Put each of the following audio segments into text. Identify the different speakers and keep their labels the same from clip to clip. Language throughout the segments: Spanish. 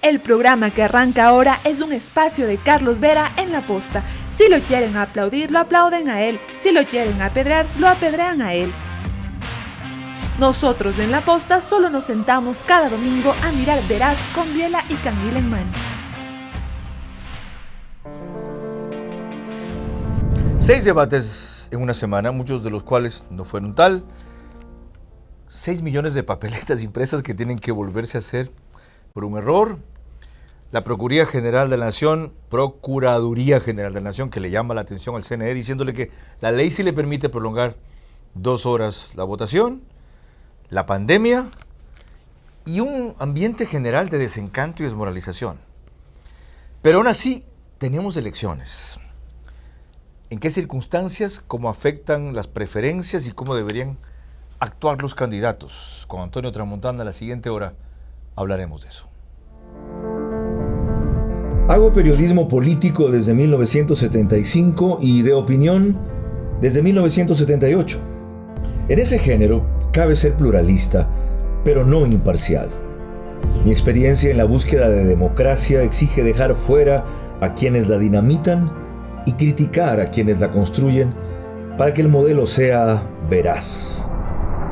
Speaker 1: El programa que arranca ahora es un espacio de Carlos Vera en La Posta. Si lo quieren aplaudir, lo aplauden a él. Si lo quieren apedrear, lo apedrean a él. Nosotros en La Posta solo nos sentamos cada domingo a mirar Veraz con biela y canguil en mano.
Speaker 2: 6 debates en una semana, muchos de los cuales no fueron tal. 6 millones de papeletas impresas que tienen que volverse a hacer por un error. La Procuraduría General de la Nación, que le llama la atención al CNE, diciéndole que la ley sí le permite prolongar 2 horas la votación, la pandemia y un ambiente general de desencanto y desmoralización. Pero aún así, tenemos elecciones. ¿En qué circunstancias? ¿Cómo afectan las preferencias y cómo deberían actuar los candidatos? Con Antonio Tramontana a la siguiente hora hablaremos de eso.
Speaker 3: Hago periodismo político desde 1975 y de opinión desde 1978. En ese género cabe ser pluralista, pero no imparcial. Mi experiencia en la búsqueda de democracia exige dejar fuera a quienes la dinamitan y criticar a quienes la construyen para que el modelo sea veraz.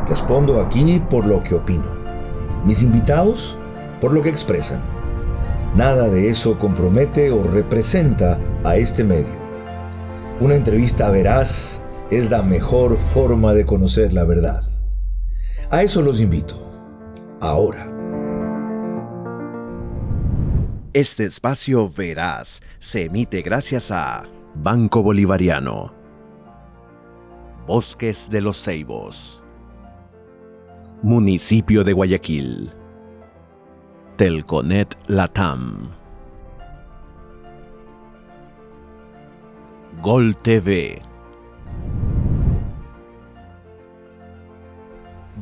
Speaker 3: Respondo aquí por lo que opino. Mis invitados por lo que expresan. Nada de eso compromete o representa a este medio. Una entrevista veraz es la mejor forma de conocer la verdad. A eso los invito. Ahora.
Speaker 4: Este espacio veraz se emite gracias a Banco Bolivariano, Bosques de los Ceibos, Municipio de Guayaquil, Telconet Latam, Gol TV.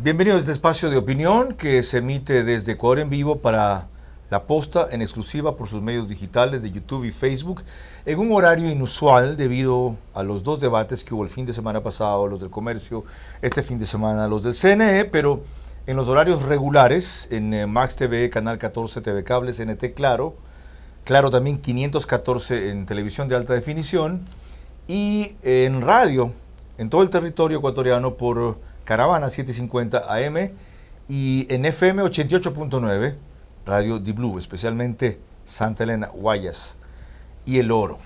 Speaker 2: Bienvenidos a este espacio de opinión que se emite desde Ecuador en vivo para La Posta en exclusiva por sus medios digitales de YouTube y Facebook en un horario inusual debido a los 2 debates que hubo el fin de semana pasado, los del comercio, este fin de semana los del CNE, pero en los horarios regulares, en Max TV, Canal 14, TV Cable, CNT Claro, Claro también 514 en televisión de alta definición y en radio, en todo el territorio ecuatoriano por Caravana 750 AM y en FM 88.9, Radio Di Blue, especialmente Santa Elena, Guayas y El Oro.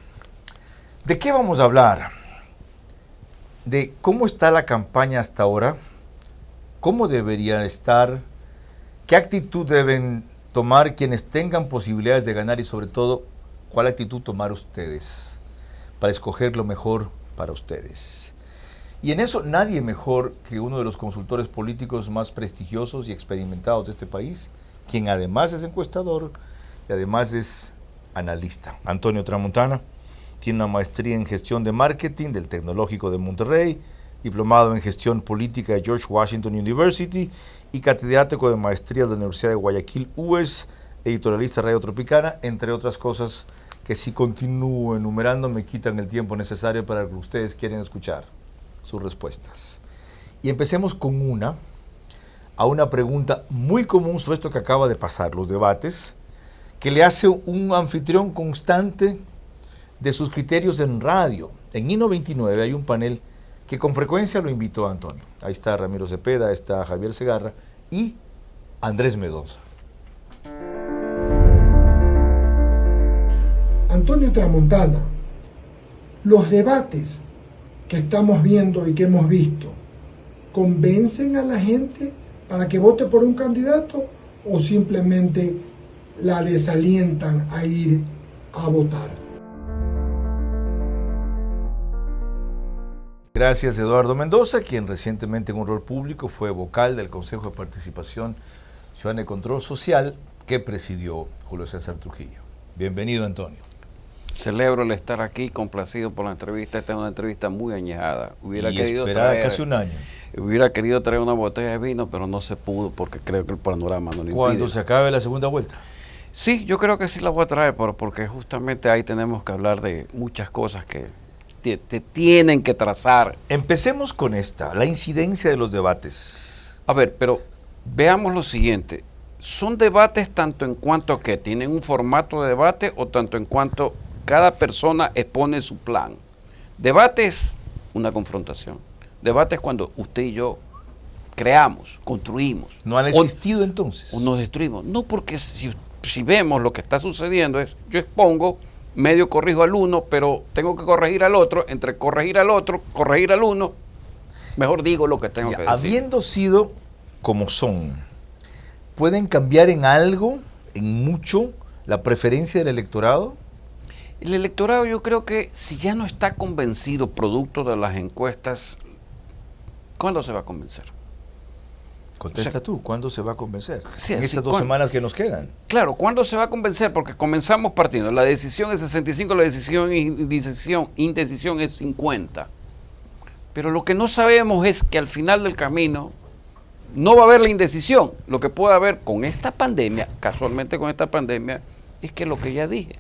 Speaker 2: ¿De qué vamos a hablar? De cómo está la campaña hasta ahora, cómo debería estar, qué actitud deben tomar quienes tengan posibilidades de ganar y sobre todo, cuál actitud tomar ustedes para escoger lo mejor para ustedes. Y en eso nadie mejor que uno de los consultores políticos más prestigiosos y experimentados de este país, quien además es encuestador y además es analista. Antonio Tramontana tiene una maestría en gestión de marketing del Tecnológico de Monterrey, diplomado en gestión política de George Washington University y catedrático de maestría de la Universidad de Guayaquil, UES, editorialista de Radio Tropicana, entre otras cosas que si continúo enumerando me quitan el tiempo necesario para lo que ustedes quieren escuchar sus respuestas. Y empecemos con una pregunta muy común sobre esto que acaba de pasar, los debates, que le hace un anfitrión constante de sus criterios en radio. En Hino 29 hay un panel que con frecuencia lo invitó a Antonio. Ahí está Ramiro Cepeda, está Javier Segarra y Andrés Mendoza.
Speaker 5: Antonio Tramontana, los debates que estamos viendo y que hemos visto, ¿convencen a la gente para que vote por un candidato o simplemente la desalientan a ir a votar?
Speaker 2: Gracias, Eduardo Mendoza, quien recientemente en un rol público fue vocal del Consejo de Participación Ciudadana y Control Social que presidió Julio César Trujillo. Bienvenido, Antonio.
Speaker 6: Celebro el estar aquí, complacido por la entrevista. Esta es una entrevista muy añejada.
Speaker 2: Esperada casi un año.
Speaker 6: Hubiera querido traer una botella de vino, pero no se pudo porque creo que el panorama no lo impide.
Speaker 2: ¿Cuándo se acabe la segunda vuelta?
Speaker 6: Sí, yo creo que sí la voy a traer, porque justamente ahí tenemos que hablar de muchas cosas que te tienen que trazar.
Speaker 2: Empecemos con la incidencia de los debates.
Speaker 6: A ver, pero veamos lo siguiente. son debates tanto en cuanto que tienen un formato de debate o tanto en cuanto cada persona expone su plan. Debate es una confrontación. Debate es cuando usted y yo creamos, construimos.
Speaker 2: ¿No han existido entonces?
Speaker 6: O nos destruimos. No, porque si vemos lo que está sucediendo es, yo expongo, medio corrijo al uno, pero tengo que corregir al otro, entre corregir al otro, corregir al uno, mejor digo lo que tengo que decir.
Speaker 2: Habiendo sido como son, ¿pueden cambiar en algo, en mucho, la preferencia del electorado?
Speaker 6: El electorado, yo creo que si ya no está convencido producto de las encuestas, ¿cuándo se va a convencer?
Speaker 2: Contesta tú, ¿cuándo se va a convencer?
Speaker 6: Sí,
Speaker 2: en
Speaker 6: sí,
Speaker 2: estas 2 semanas que nos quedan.
Speaker 6: Claro, ¿cuándo se va a convencer? Porque comenzamos partiendo. La decisión es 65, la indecisión es 50. Pero lo que no sabemos es que al final del camino no va a haber la indecisión. Lo que puede haber con esta pandemia, casualmente con esta pandemia, es que lo que ya dije,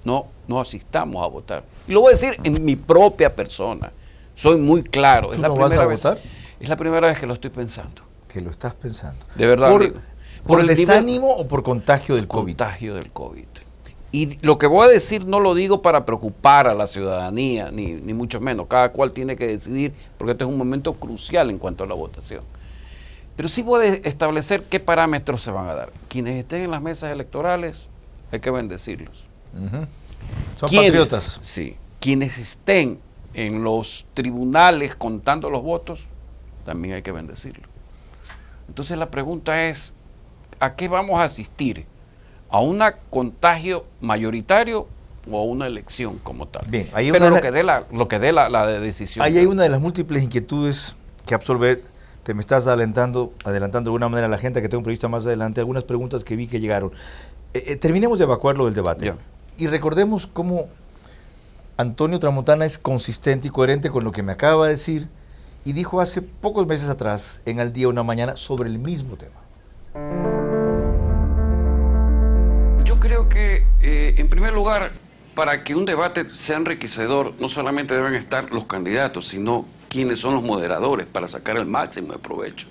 Speaker 6: no asistamos a votar. Y lo voy a decir en mi propia persona. Soy muy claro.
Speaker 2: ¿Tú no vas a votar?
Speaker 6: Es la primera vez que lo estoy pensando.
Speaker 2: Que lo estás pensando.
Speaker 6: De verdad.
Speaker 2: ¿Por
Speaker 6: el
Speaker 2: desánimo o por contagio del COVID?
Speaker 6: Contagio del COVID. Y lo que voy a decir no lo digo para preocupar a la ciudadanía, ni mucho menos. Cada cual tiene que decidir, porque este es un momento crucial en cuanto a la votación. Pero sí voy a establecer qué parámetros se van a dar. Quienes estén en las mesas electorales, hay que bendecirlos.
Speaker 2: Son patriotas.
Speaker 6: Sí. Quienes estén en los tribunales contando los votos, también hay que bendecirlo. Entonces la pregunta es, ¿a qué vamos a asistir? ¿A un contagio mayoritario o a una elección como tal?
Speaker 2: Bien,
Speaker 6: pero lo que dé la decisión.
Speaker 2: Ahí hay una de las múltiples inquietudes que absorber. Te me estás adelantando de alguna manera a la gente, que tengo prevista más adelante, algunas preguntas que vi que llegaron. Terminemos de evacuar lo del debate.
Speaker 6: Ya.
Speaker 2: Y recordemos cómo Antonio Tramontana es consistente y coherente con lo que me acaba de decir y dijo hace pocos meses atrás, en Al Día Una Mañana, sobre el mismo tema.
Speaker 6: Yo creo que, en primer lugar, para que un debate sea enriquecedor, no solamente deben estar los candidatos, sino quienes son los moderadores para sacar el máximo de provecho.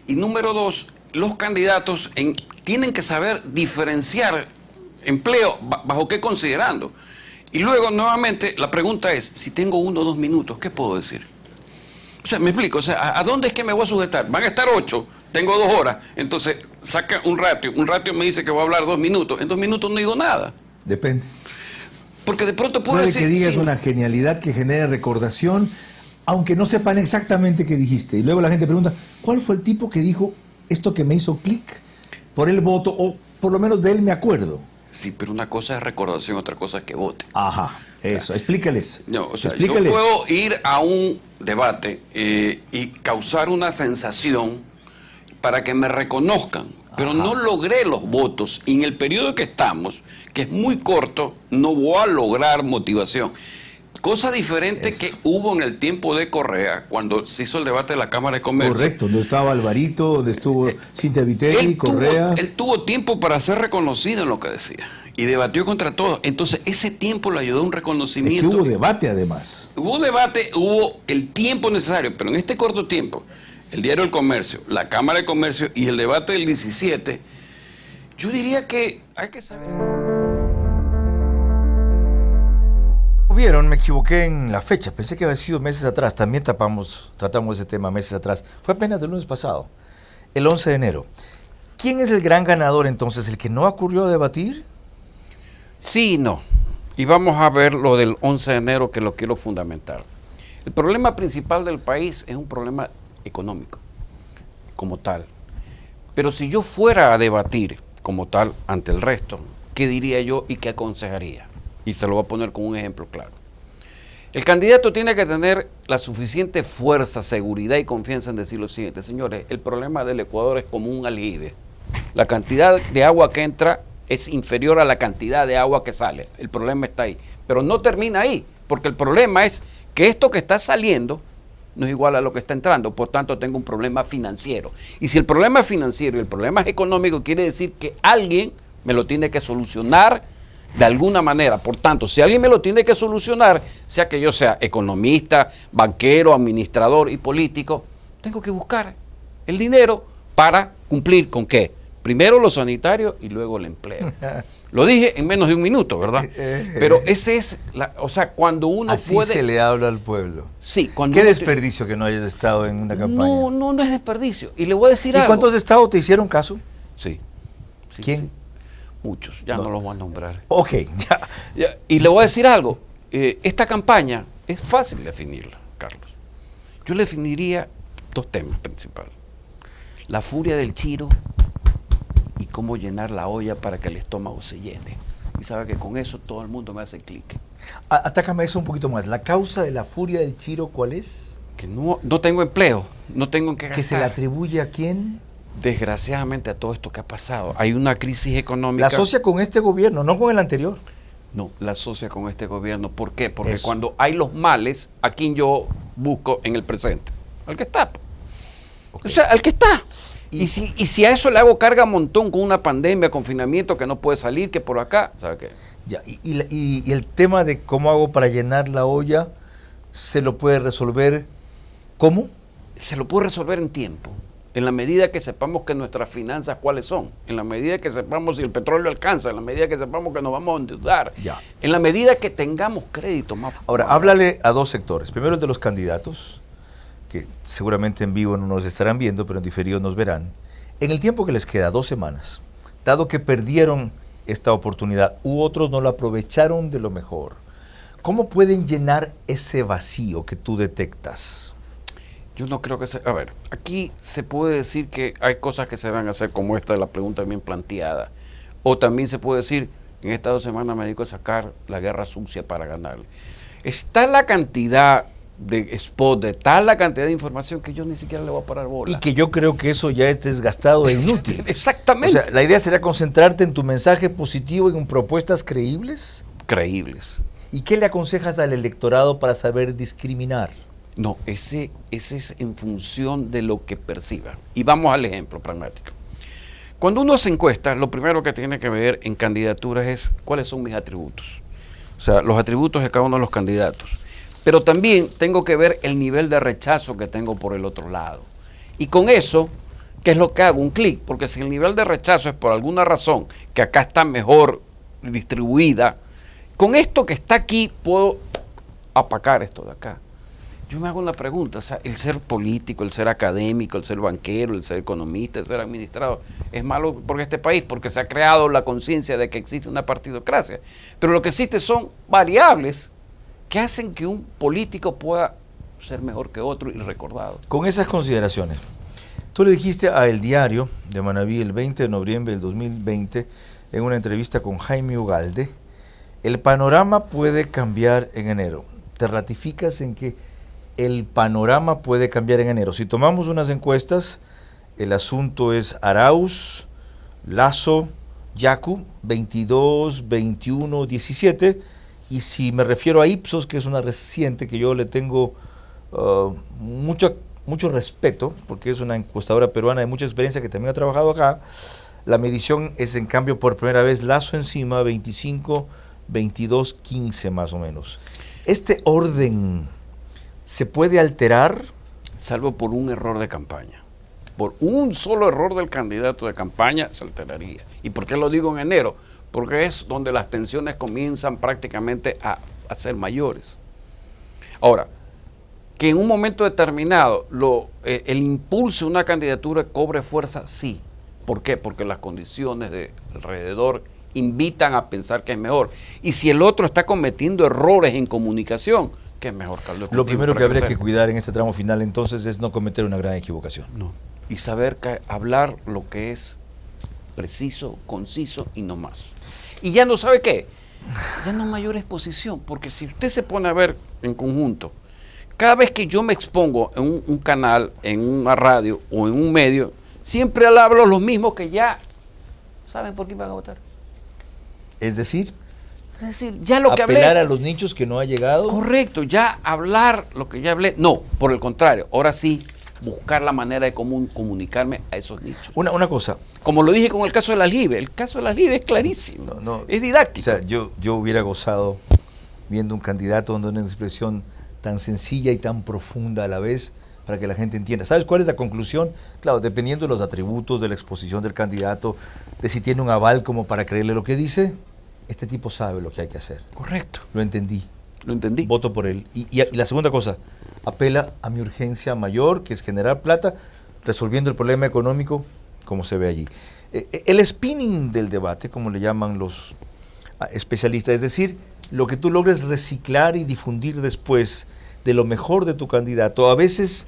Speaker 6: Y número 2, los candidatos tienen que saber diferenciar empleo bajo qué considerando. Y luego, nuevamente, la pregunta es, si tengo 1 o 2 minutos, ¿qué puedo decir? O sea, me explico, o sea, ¿a dónde es que me voy a sujetar? Van a estar 8, tengo 2 horas, entonces saca un ratio me dice que voy a hablar 2 minutos, en 2 minutos no digo nada.
Speaker 3: Depende.
Speaker 6: Porque de pronto puedo
Speaker 3: Puede
Speaker 6: decir...
Speaker 3: que digas
Speaker 6: sí,
Speaker 3: una genialidad que genere recordación, aunque no sepan exactamente qué dijiste. Y luego la gente pregunta, ¿cuál fue el tipo que dijo esto que me hizo clic? Por el voto, o por lo menos de él me acuerdo.
Speaker 6: Sí, pero una cosa es recordación, otra cosa es que vote.
Speaker 3: Ajá, eso, explícales.
Speaker 6: No, o sea,
Speaker 3: Explícales.
Speaker 6: yo puedo ir a un debate y causar una sensación para que me reconozcan, pero
Speaker 3: Ajá.
Speaker 6: no logré los votos. Y en el periodo que estamos, que es muy corto, no voy a lograr motivación. Cosa diferente
Speaker 3: Eso.
Speaker 6: que hubo en el tiempo de Correa, cuando se hizo el debate de la Cámara de Comercio.
Speaker 3: Correcto, donde estaba Alvarito, donde estuvo Cintia Viteri, Correa.
Speaker 6: Él tuvo tiempo para ser reconocido en lo que decía y debatió contra todos. Entonces, ese tiempo le ayudó a un
Speaker 3: Es que
Speaker 6: reconocimiento.
Speaker 3: hubo debate además.
Speaker 6: Hubo debate, hubo el tiempo necesario, pero en este corto tiempo, el Diario del Comercio, la Cámara de Comercio y el debate del 17, yo diría que hay que saber...
Speaker 2: Vieron, me equivoqué en la fecha, pensé que había sido meses atrás, también tratamos ese tema meses atrás, fue apenas el lunes pasado, el 11 de enero. ¿Quién es el gran ganador entonces? ¿El que no ocurrió a debatir?
Speaker 6: Sí y no. Y vamos a ver lo del 11 de enero, que lo quiero fundamentar. El problema principal del país es un problema económico, como tal. Pero si yo fuera a debatir como tal ante el resto, ¿qué diría yo y qué aconsejaría? Y se lo voy a poner con un ejemplo claro. El candidato tiene que tener la suficiente fuerza, seguridad y confianza en decir lo siguiente: señores, el problema del Ecuador es como un aljibe. La cantidad de agua que entra es inferior a la cantidad de agua que sale. El problema está ahí. Pero no termina ahí, porque el problema es que esto que está saliendo no es igual a lo que está entrando. Por tanto, tengo un problema financiero. Y si el problema es financiero y el problema es económico, quiere decir que alguien me lo tiene que solucionar de alguna manera. Por tanto, si alguien me lo tiene que solucionar, sea que yo sea economista, banquero, administrador y político, tengo que buscar el dinero para ¿Cumplir con qué? Primero lo sanitario y luego el empleo. Lo dije en menos de un minuto, ¿verdad? Pero ese es, o sea, cuando uno
Speaker 2: Así
Speaker 6: puede...
Speaker 2: se le habla al pueblo.
Speaker 6: Sí, cuando
Speaker 2: Qué
Speaker 6: uno
Speaker 2: desperdicio que no hayas estado en una campaña.
Speaker 6: No es desperdicio. Y le voy a decir
Speaker 2: ¿Y
Speaker 6: algo.
Speaker 2: cuántos estados te hicieron caso?
Speaker 6: Sí.
Speaker 2: ¿Quién?
Speaker 6: Sí. Muchos, ya no los voy a nombrar.
Speaker 2: Ok, ya.
Speaker 6: Y le voy a decir algo. Esta campaña es fácil definirla, Carlos. Yo le definiría 2 temas principales. La furia del Chiro y cómo llenar la olla para que el estómago se llene. Y sabe que con eso todo el mundo me hace clic.
Speaker 2: Atácame eso un poquito más. ¿La causa de la furia del Chiro cuál es?
Speaker 6: Que no tengo empleo, no tengo en qué gastar.
Speaker 2: ¿Que se le atribuye a quién?
Speaker 6: Desgraciadamente a todo esto que ha pasado. Hay una crisis económica.
Speaker 2: La asocia con este gobierno, no con el anterior.
Speaker 6: No, la asocia con este gobierno. ¿Por qué? Porque
Speaker 2: Eso.
Speaker 6: cuando hay los males, ¿a quién yo busco en el presente? Al que está.
Speaker 2: Okay.
Speaker 6: O sea, al que está. Y si a eso le hago carga un montón con una pandemia, confinamiento, que no puede salir, que por acá, ¿sabe qué?
Speaker 2: Ya, y el tema de cómo hago para llenar la olla, ¿se lo puede resolver cómo?
Speaker 6: Se lo puede resolver en tiempo. En la medida que sepamos que nuestras finanzas cuáles son, en la medida que sepamos si el petróleo alcanza, en la medida que sepamos que nos vamos a endeudar,
Speaker 2: Ya.
Speaker 6: en la medida que tengamos crédito más.
Speaker 2: Ahora, háblale a 2 sectores. Primero el de los candidatos, que seguramente en vivo no nos estarán viendo, pero en diferido nos verán. En el tiempo que les queda, 2 semanas, dado que perdieron esta oportunidad u otros no la aprovecharon de lo mejor, ¿cómo pueden llenar ese vacío que tú detectas?
Speaker 6: Yo no creo que se... A ver, aquí se puede decir que hay cosas que se van a hacer como esta de la pregunta bien planteada. O también se puede decir, en estas 2 semanas me dedico a sacar la guerra sucia para ganarle. Está la cantidad de spot, de tal la cantidad de información que yo ni siquiera le voy a parar bola.
Speaker 2: Y que yo creo que eso ya es desgastado e inútil.
Speaker 6: Exactamente.
Speaker 2: O sea, la idea sería concentrarte en tu mensaje positivo, en propuestas creíbles.
Speaker 6: Creíbles.
Speaker 2: ¿Y qué le aconsejas al electorado para saber discriminar?
Speaker 6: No, ese es en función de lo que perciba. Y vamos al ejemplo pragmático. Cuando uno hace encuestas, lo primero que tiene que ver en candidaturas es cuáles son mis atributos. O sea, los atributos de cada uno de los candidatos. Pero también tengo que ver el nivel de rechazo que tengo por el otro lado. Y con eso, ¿qué es lo que hago? Un clic. Porque si el nivel de rechazo es por alguna razón que acá está mejor distribuida, con esto que está aquí puedo apacar esto de acá. Yo me hago una pregunta, o sea, el ser político, el ser académico, el ser banquero, el ser economista, el ser administrador, es malo por este país porque se ha creado la conciencia de que existe una partidocracia. Pero lo que existe son variables que hacen que un político pueda ser mejor que otro y recordado.
Speaker 2: Con esas consideraciones, tú le dijiste a El Diario de Manabí el 20 de noviembre del 2020, en una entrevista con Jaime Ugalde, el panorama puede cambiar en enero. ¿Te ratificas en que el panorama puede cambiar en enero? Si tomamos unas encuestas, el asunto es Arauz, Lasso, Yacu, 22, 21, 17, y si me refiero a Ipsos, que es una reciente que yo le tengo mucho respeto, porque es una encuestadora peruana de mucha experiencia que también ha trabajado acá, la medición es en cambio por primera vez Lasso encima, 25, 22, 15 más o menos. Este orden ¿se puede alterar?
Speaker 6: Salvo por un error de campaña. Por un solo error del candidato de campaña se alteraría. ¿Y por qué lo digo en enero? Porque es donde las tensiones comienzan prácticamente a ser mayores. Ahora, que en un momento determinado el impulso de una candidatura cobre fuerza, sí. ¿Por qué? Porque las condiciones de alrededor invitan a pensar que es mejor. Y si el otro está cometiendo errores en comunicación, ¿qué es mejor, Carlos?
Speaker 2: Lo primero que habría que cuidar en este tramo final entonces es no cometer una gran equivocación.
Speaker 6: No. Y saber hablar lo que es preciso, conciso y no más. Y ya no sabe qué, ya no mayor exposición, porque si usted se pone a ver en conjunto, cada vez que yo me expongo en un canal, en una radio o en un medio, siempre hablo los mismos que ya saben por quién van a votar.
Speaker 2: Es decir,
Speaker 6: ya lo que hablé.
Speaker 2: Apelar a los nichos que no ha llegado.
Speaker 6: Correcto, ya hablar lo que ya hablé. No, por el contrario, ahora sí, buscar la manera de comunicarme a esos nichos.
Speaker 2: Una cosa.
Speaker 6: Como lo dije con el caso de las Libes. El caso de las Libes es clarísimo. Es didáctico.
Speaker 2: O sea, yo hubiera gozado viendo un candidato donde una expresión tan sencilla y tan profunda a la vez para que la gente entienda. ¿Sabes cuál es la conclusión? Claro, dependiendo de los atributos, de la exposición del candidato, de si tiene un aval como para creerle lo que dice, este tipo sabe lo que hay que hacer.
Speaker 6: Correcto.
Speaker 2: Lo entendí.
Speaker 6: Lo entendí.
Speaker 2: Voto por él. Y la segunda cosa, apela a mi urgencia mayor, que es generar plata, resolviendo el problema económico como se ve allí. El spinning del debate, como le llaman los especialistas, es decir, lo que tú logres reciclar y difundir después de lo mejor de tu candidato, a veces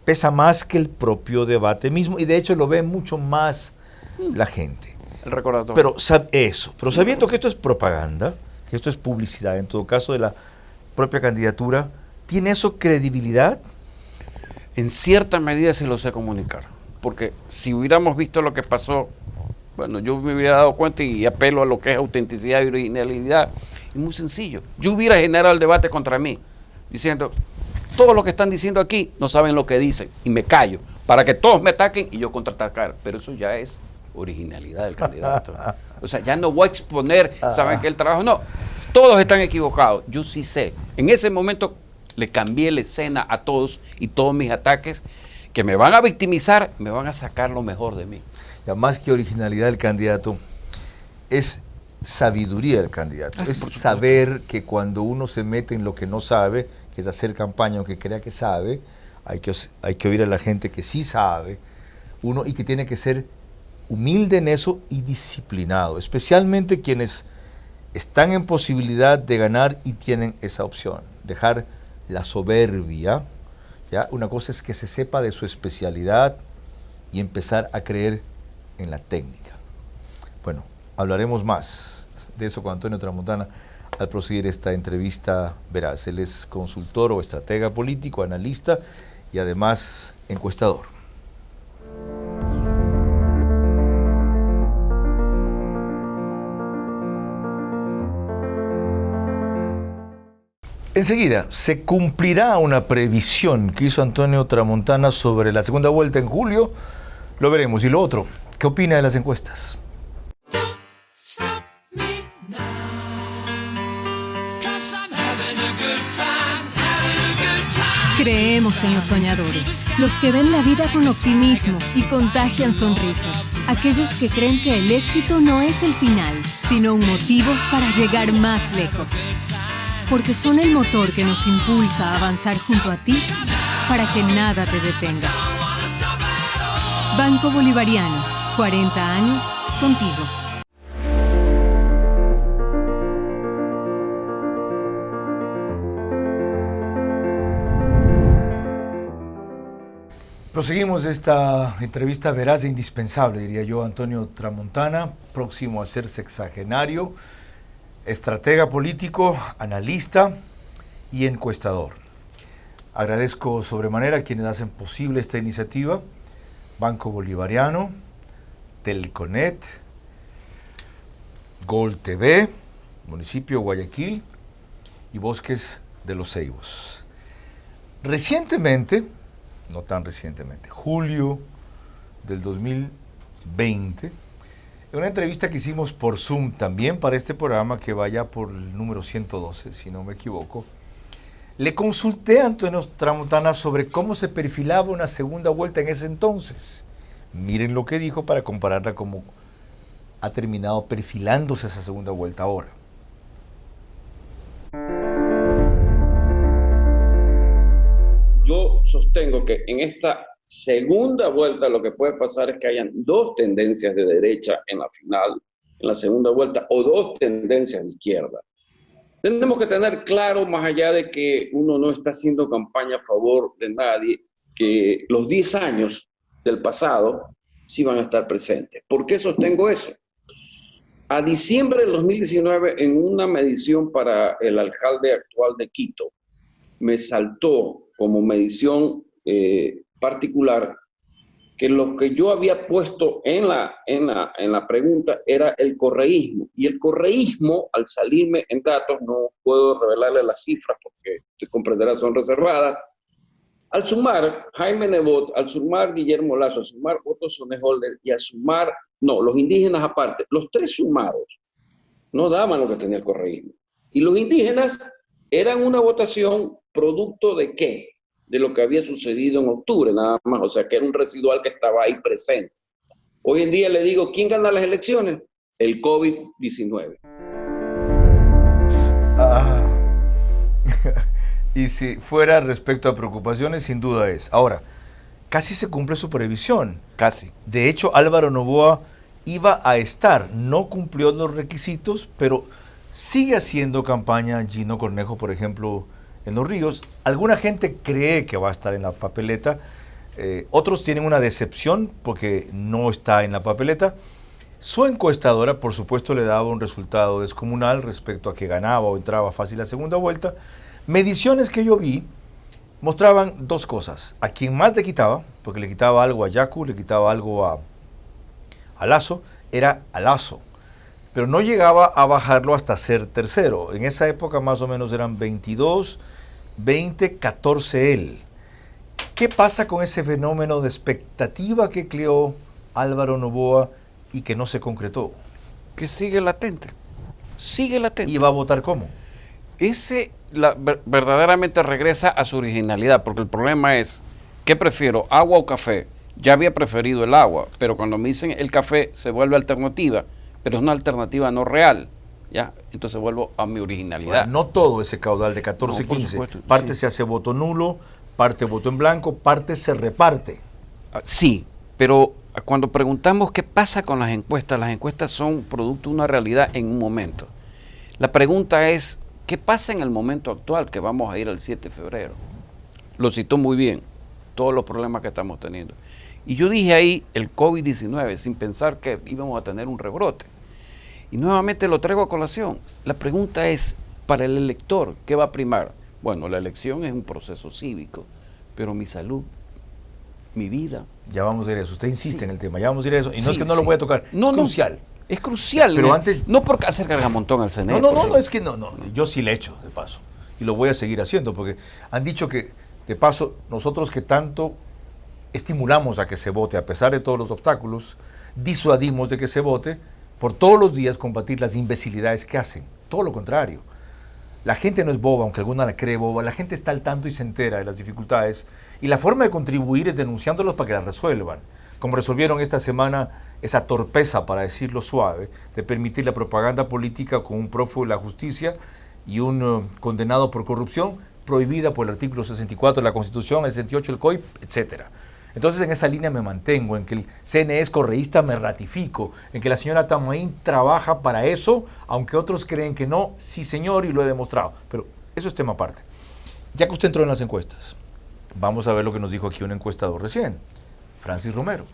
Speaker 2: pesa más que el propio debate mismo, y de hecho lo ve mucho más la gente.
Speaker 6: El recordatorio.
Speaker 2: Pero sabiendo que esto es propaganda, que esto es publicidad, en todo caso de la propia candidatura, ¿tiene eso credibilidad?
Speaker 6: En cierta medida se lo sé comunicar, porque si hubiéramos visto lo que pasó, bueno, yo me hubiera dado cuenta y apelo a lo que es autenticidad y originalidad. Es muy sencillo. Yo hubiera generado el debate contra mí, diciendo, todos los que están diciendo aquí no saben lo que dicen, y me callo, para que todos me ataquen y yo contraatacar. Pero eso ya es originalidad del candidato. O sea, ya no voy a exponer, saben que el trabajo, no, todos están equivocados. Yo sí sé. En ese momento le cambié la escena a todos y todos mis ataques que me van a victimizar, me van a sacar lo mejor de mí.
Speaker 2: Ya más que originalidad del candidato, es sabiduría del candidato. Es saber que cuando uno se mete en lo que no sabe, que es hacer campaña aunque crea que sabe, hay que oír a la gente que sí sabe, y que tiene que ser humilde en eso y disciplinado, especialmente quienes están en posibilidad de ganar y tienen esa opción. Dejar la soberbia, ¿ya? Una cosa es que se sepa de su especialidad y empezar a creer en la técnica. Bueno, hablaremos más de eso con Antonio Tramontana al proseguir esta entrevista veraz. Él es consultor o estratega político, analista y además encuestador. Enseguida, se cumplirá una previsión que hizo Antonio Tramontana sobre la segunda vuelta en julio. Lo veremos. Y lo otro, ¿qué opina de las encuestas?
Speaker 7: Creemos en los soñadores, los que ven la vida con optimismo y contagian sonrisas. Aquellos que creen que el éxito no es el final, sino un motivo para llegar más lejos. Porque son el motor que nos impulsa a avanzar junto a ti para que nada te detenga. Banco Bolivariano, 40 años contigo.
Speaker 2: Proseguimos esta entrevista veraz e indispensable, diría yo. Antonio Tramontana, próximo a ser sexagenario, estratega político, analista y encuestador. Agradezco sobremanera a quienes hacen posible esta iniciativa: Banco Bolivariano, Telconet, Gol TV, Municipio Guayaquil y Bosques de los Ceibos. Recientemente, no tan recientemente, julio del 2020, en una entrevista que hicimos por Zoom también para este programa, que vaya por el número 112, si no me equivoco, le consulté a Antonio Tramontana sobre cómo se perfilaba una segunda vuelta en ese entonces. Miren lo que dijo para compararla cómo ha terminado perfilándose esa segunda vuelta ahora.
Speaker 6: Yo sostengo que en esta segunda vuelta lo que puede pasar es que hayan dos tendencias de derecha en la final, en la segunda vuelta, o dos tendencias de izquierda. Tenemos que tener claro, más allá de que uno no está haciendo campaña a favor de nadie, que los 10 años del pasado sí van a estar presentes. ¿Por qué sostengo eso? A diciembre del 2019, en una medición para el alcalde actual de Quito, me saltó como medición particular que lo que yo había puesto en la pregunta era el correísmo. Y el correísmo, al salirme en datos, no puedo revelarle las cifras porque usted comprenderá, son reservadas. Al sumar Jaime Nebot, al sumar Guillermo Lazo, al sumar Otto Sonneholder y al sumar, los indígenas aparte, los tres sumados no daban lo que tenía el correísmo. Y los indígenas eran una votación producto de ¿qué? de lo que había sucedido en octubre, nada más. O sea, que era un residual que estaba ahí presente. Hoy en día le digo, ¿quién gana las elecciones? El COVID-19.
Speaker 2: Y si fuera respecto a preocupaciones, sin duda es. Ahora, casi se cumple su previsión.
Speaker 6: Casi.
Speaker 2: De hecho, Álvaro Noboa iba a estar, no cumplió los requisitos, pero sigue haciendo campaña Gino Cornejo, por ejemplo, en Los Ríos. Alguna gente cree que va a estar en la papeleta, otros tienen una decepción porque no está en la papeleta. Su encuestadora, por supuesto, le daba un resultado descomunal respecto a que ganaba o entraba fácil la segunda vuelta. Mediciones que yo vi mostraban dos cosas. A quien más le quitaba, porque le quitaba algo a Yacu, le quitaba algo a Lasso, era a Lasso. Pero no llegaba a bajarlo hasta ser tercero. En esa época más o menos eran 22, 20, 14 él. ¿Qué pasa con ese fenómeno de expectativa que creó Álvaro Noboa y que no se concretó?
Speaker 6: Que sigue latente. Sigue latente.
Speaker 2: ¿Y va a votar cómo?
Speaker 6: Verdaderamente regresa a su originalidad, porque el problema es, ¿qué prefiero, agua o café? Ya había preferido el agua, pero cuando me dicen el café se vuelve alternativa, pero es una alternativa no real, ¿ya? Entonces vuelvo a mi originalidad.
Speaker 2: Bueno, no todo ese caudal de 14,
Speaker 6: No, por
Speaker 2: 15.
Speaker 6: supuesto,
Speaker 2: Parte
Speaker 6: sí.
Speaker 2: se hace voto nulo, parte voto en blanco, parte se reparte.
Speaker 6: Sí, pero cuando preguntamos qué pasa con las encuestas son producto de una realidad en un momento. La pregunta es, ¿qué pasa en el momento actual que vamos a ir al 7 de febrero? Lo citó muy bien, todos los problemas que estamos teniendo. Y yo dije ahí el COVID-19 sin pensar que íbamos a tener un rebrote. Y nuevamente lo traigo a colación. La pregunta es, para el elector, ¿qué va a primar? Bueno, la elección es un proceso cívico, pero mi salud, mi vida.
Speaker 2: Ya vamos a ir a eso. Usted insiste
Speaker 6: Sí.
Speaker 2: en el tema, ya vamos a ir a eso. Y no
Speaker 6: Sí,
Speaker 2: es que no lo
Speaker 6: sí.
Speaker 2: voy a tocar,
Speaker 6: No,
Speaker 2: es
Speaker 6: no.
Speaker 2: crucial.
Speaker 6: Es crucial.
Speaker 2: Pero antes-
Speaker 6: no por hacer cargamontón al CNE.
Speaker 2: No, es que no, yo sí le he hecho, de paso. Y lo voy a seguir haciendo, porque han dicho que, de paso, nosotros que tanto estimulamos a que se vote, a pesar de todos los obstáculos, disuadimos de que se vote, por todos los días combatir las imbecilidades que hacen. Todo lo contrario. La gente no es boba, aunque alguna la cree boba, la gente está al tanto y se entera de las dificultades, y la forma de contribuir es denunciándolos para que las resuelvan, como resolvieron esta semana esa torpeza, para decirlo suave, de permitir la propaganda política con un prófugo de la justicia y un condenado por corrupción, prohibida por el artículo 64 de la Constitución, el 68 del COIP, etcétera. Entonces en esa línea me mantengo, en que el CNE es correísta me ratifico, en que la señora Tamaín trabaja para eso, aunque otros creen que no, sí señor, y lo he demostrado. Pero eso es tema aparte. Ya que usted entró en las encuestas, vamos a ver lo que nos dijo aquí un encuestador recién, Francis Romero.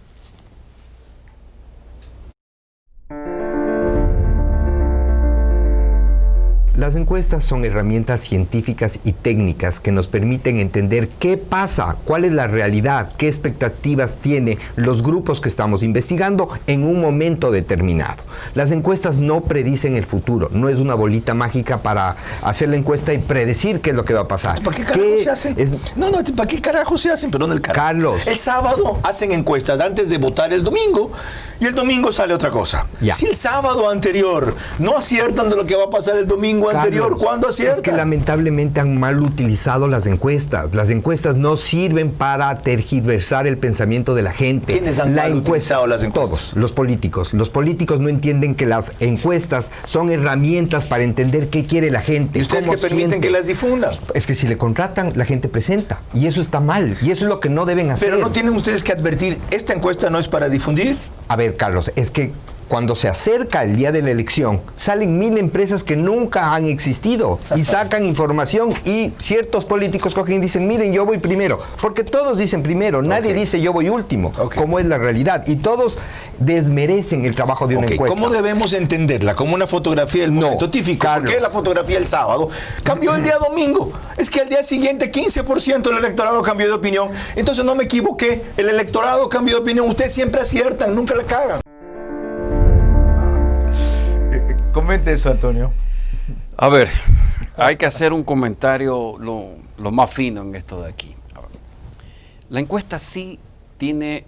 Speaker 8: Las encuestas son herramientas científicas y técnicas que nos permiten entender qué pasa, cuál es la realidad, qué expectativas tienen los grupos que estamos investigando en un momento determinado. Las encuestas no predicen el futuro, no es una bolita mágica para hacer la encuesta y predecir qué es lo que va a pasar.
Speaker 9: ¿Para qué carajo se hacen? No, ¿para qué carajo se hacen? Perdón el carajo.
Speaker 8: Carlos.
Speaker 9: El sábado hacen encuestas antes de votar el domingo y el domingo sale otra cosa.
Speaker 8: Ya.
Speaker 9: Si el sábado anterior no aciertan de lo que va a pasar el domingo anterior,
Speaker 8: Carlos,
Speaker 9: ¿cuándo aciertan?
Speaker 8: es que lamentablemente han mal utilizado las encuestas. Las encuestas no sirven para tergiversar el pensamiento de la gente.
Speaker 9: ¿Quiénes han mal utilizado las encuestas?
Speaker 8: Todos, los políticos. Los políticos no entienden que las encuestas son herramientas para entender qué quiere la gente.
Speaker 9: ¿Y ustedes
Speaker 8: cómo
Speaker 9: que permiten
Speaker 8: siente.
Speaker 9: que las difundan?
Speaker 8: Es que si le contratan, la gente presenta. Y eso está mal. Y eso es lo que no deben hacer.
Speaker 9: Pero no tienen ustedes que advertir, esta encuesta no es para difundir.
Speaker 8: A ver, Carlos, es que cuando se acerca el día de la elección, salen 1000 empresas que nunca han existido y sacan información y ciertos políticos cogen y dicen, miren, yo voy primero, porque todos dicen primero, nadie dice yo voy último, como es la realidad, y todos desmerecen el trabajo de una encuesta.
Speaker 9: ¿Cómo debemos entenderla? ¿Como una fotografía del momento típico?
Speaker 8: Carlos.
Speaker 9: ¿Por qué la fotografía el sábado cambió el día domingo? Es que al día siguiente 15% del electorado cambió de opinión. Entonces no me equivoqué, el electorado cambió de opinión. Ustedes siempre aciertan, nunca la cagan.
Speaker 2: Comente eso, Antonio.
Speaker 6: A ver, hay que hacer un comentario lo más fino en esto de aquí. A ver, la encuesta sí tiene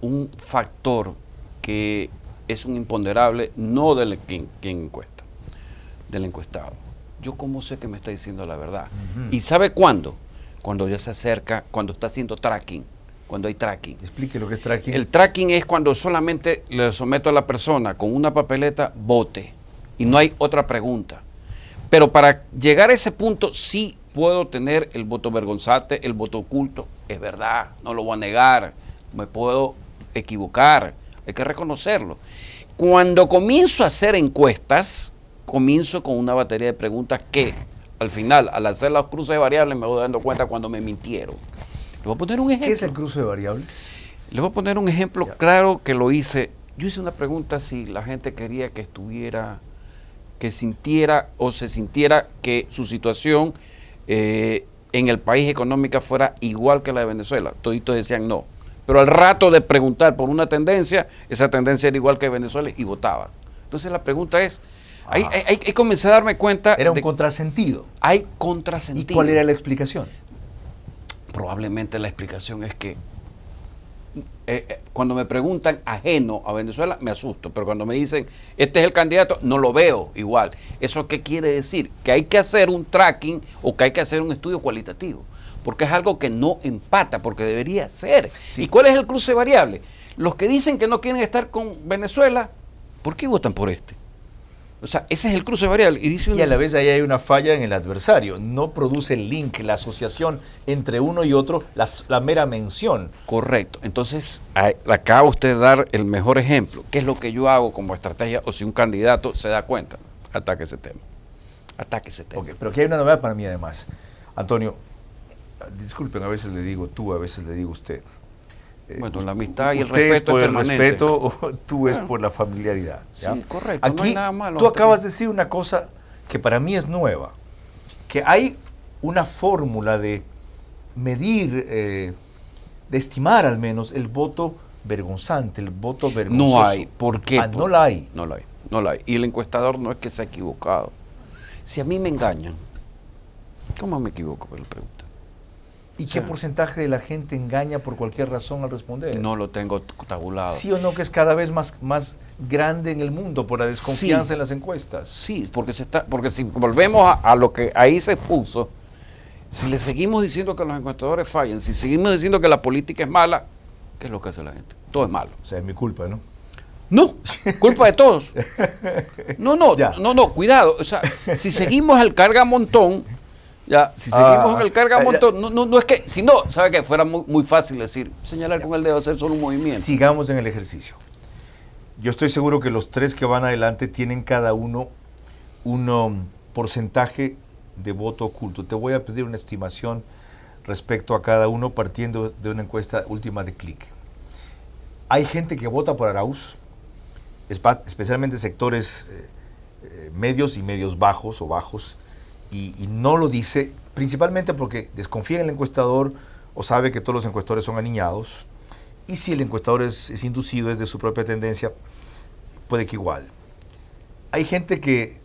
Speaker 6: un factor que es un imponderable, no de quien encuesta, del encuestado. Yo cómo sé que me está diciendo la verdad. ¿Y sabe cuándo? cuando ya se acerca, cuando está haciendo tracking, cuando hay tracking.
Speaker 2: Explique lo que es tracking.
Speaker 6: El tracking es cuando solamente le someto a la persona con una papeleta, vote, y no hay otra pregunta. Pero para llegar a ese punto sí puedo tener el voto vergonzante, el voto oculto, es verdad, no lo voy a negar, me puedo equivocar, hay que reconocerlo. Cuando comienzo a hacer encuestas, comienzo con una batería de preguntas que al final, al hacer los cruces de variables, me voy dando cuenta cuando me mintieron. Le voy a poner un ejemplo.
Speaker 2: ¿Qué es el cruce de variables?
Speaker 6: Le voy a poner un ejemplo claro que lo hice. Yo hice una pregunta si la gente quería que estuviera, que sintiera o se sintiera que su situación en el país económica fuera igual que la de Venezuela. Toditos decían no. Pero al rato de preguntar por una tendencia, esa tendencia era igual que Venezuela y votaban. Entonces la pregunta es, hay que comenzar a darme cuenta.
Speaker 2: Era un contrasentido.
Speaker 6: Hay contrasentido.
Speaker 2: ¿Y cuál era la explicación?
Speaker 6: Probablemente la explicación es que cuando me preguntan ajeno a Venezuela, me asusto, pero cuando me dicen, este es el candidato, no lo veo igual. ¿Eso qué quiere decir? Que hay que hacer un tracking o que hay que hacer un estudio cualitativo, porque es algo que no empata, porque debería ser.
Speaker 2: Sí.
Speaker 6: ¿Y cuál es el cruce variable? Los que dicen que no quieren estar con Venezuela, ¿por qué votan por este? O sea, ese es el cruce variable.
Speaker 2: Y a la vez ahí hay una falla en el adversario. No produce el link, la asociación entre uno y otro, la mera mención.
Speaker 6: Correcto. Entonces, acaba usted de dar el mejor ejemplo. ¿Qué es lo que yo hago como estrategia o si un candidato se da cuenta? Ataque ese tema. Ataque ese tema.
Speaker 2: Okay, pero aquí hay una novedad para mí además. Antonio, disculpen, a veces le digo tú, a veces le digo usted.
Speaker 6: Bueno, la amistad y el
Speaker 2: usted
Speaker 6: respeto
Speaker 2: es por
Speaker 6: es
Speaker 2: el
Speaker 6: permanente.
Speaker 2: respeto o tú es por la familiaridad. ¿ya?
Speaker 6: Sí, correcto.
Speaker 2: Aquí
Speaker 6: no hay nada malo.
Speaker 2: tú acabas de decir una cosa que para mí es nueva, que hay una fórmula de medir, de estimar al menos el voto vergonzante, el voto vergonzoso.
Speaker 6: No hay. ¿Por qué?
Speaker 2: No la hay.
Speaker 6: No la hay. No la hay. Y el encuestador no es que se ha equivocado. Si a mí me engañan, ¿cómo me equivoco? Por la pregunta.
Speaker 2: ¿Y qué porcentaje de la gente engaña por cualquier razón al responder?
Speaker 6: No lo tengo tabulado.
Speaker 2: ¿Sí o no que es cada vez más grande en el mundo por la desconfianza en las encuestas?
Speaker 6: Sí, porque si volvemos a lo que ahí se puso, si le seguimos diciendo que los encuestadores fallan, si seguimos diciendo que la política es mala, ¿qué es lo que hace la gente? Todo es malo.
Speaker 2: O sea, es mi culpa, ¿no?
Speaker 6: No, culpa de todos. No, cuidado. O sea, si seguimos al cargamontón, ya, si seguimos en el cargamontón, no es que, si no, ¿sabe qué? Fuera muy fácil decir, señalar con el dedo, hacer solo un movimiento.
Speaker 2: Sigamos en el ejercicio. Yo estoy seguro que los tres que van adelante tienen cada uno un porcentaje de voto oculto. Te voy a pedir una estimación respecto a cada uno partiendo de una encuesta última de Click. Hay gente que vota por Arauz, especialmente sectores medios y medios bajos o bajos, y no lo dice, principalmente porque desconfía en el encuestador o sabe que todos los encuestadores son aniñados, y si el encuestador es inducido, es de su propia tendencia, puede que igual. Hay gente que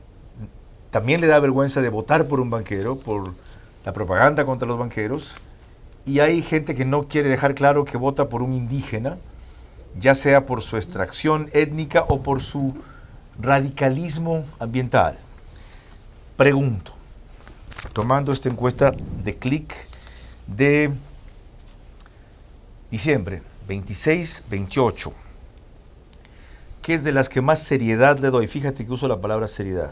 Speaker 2: también le da vergüenza de votar por un banquero, por la propaganda contra los banqueros, y hay gente que no quiere dejar claro que vota por un indígena, ya sea por su extracción étnica o por su radicalismo ambiental. Pregunto, tomando esta encuesta de Click de diciembre 26-28, que es de las que más seriedad le doy, fíjate que uso la palabra seriedad,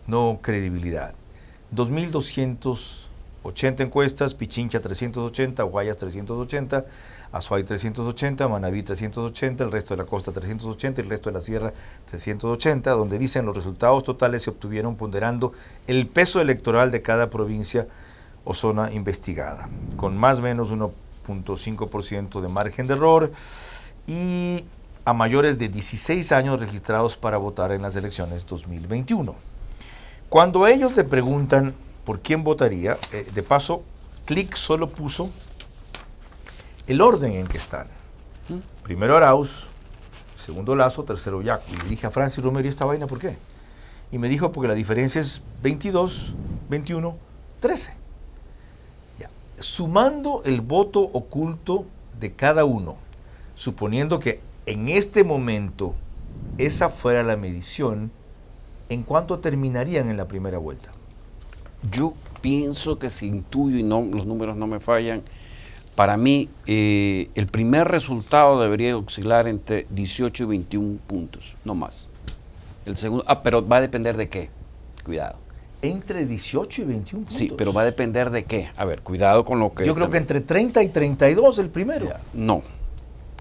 Speaker 2: no credibilidad. 2.280 encuestas, Pichincha 380, Guayas 380, Azuay 380, Manabí 380, el resto de la costa 380, el resto de la sierra 380, donde dicen los resultados totales se obtuvieron ponderando el peso electoral de cada provincia o zona investigada, con más o menos 1.5% de margen de error y a mayores de 16 años registrados para votar en las elecciones 2021. Cuando ellos le preguntan por quién votaría, de paso, Click solo puso el orden en que están. Primero Arauz, segundo Lazo, tercero Yacu. Y le dije a Francis Romero, ¿y esta vaina por qué? Y me dijo, porque la diferencia es 22, 21, 13. Ya. Sumando el voto oculto de cada uno, suponiendo que en este momento esa fuera la medición, ¿en cuánto terminarían en la primera vuelta?
Speaker 6: Yo pienso que si intuyo y no, los números no me fallan, para mí el primer resultado debería oscilar entre 18 y 21 puntos, no más. El segundo, pero va a depender de qué. Cuidado.
Speaker 2: Entre 18 y 21 puntos.
Speaker 6: Sí, pero va a depender de qué. A ver, cuidado con lo que...
Speaker 2: Yo creo que entre 30 y 32 el primero.
Speaker 6: Ya, no,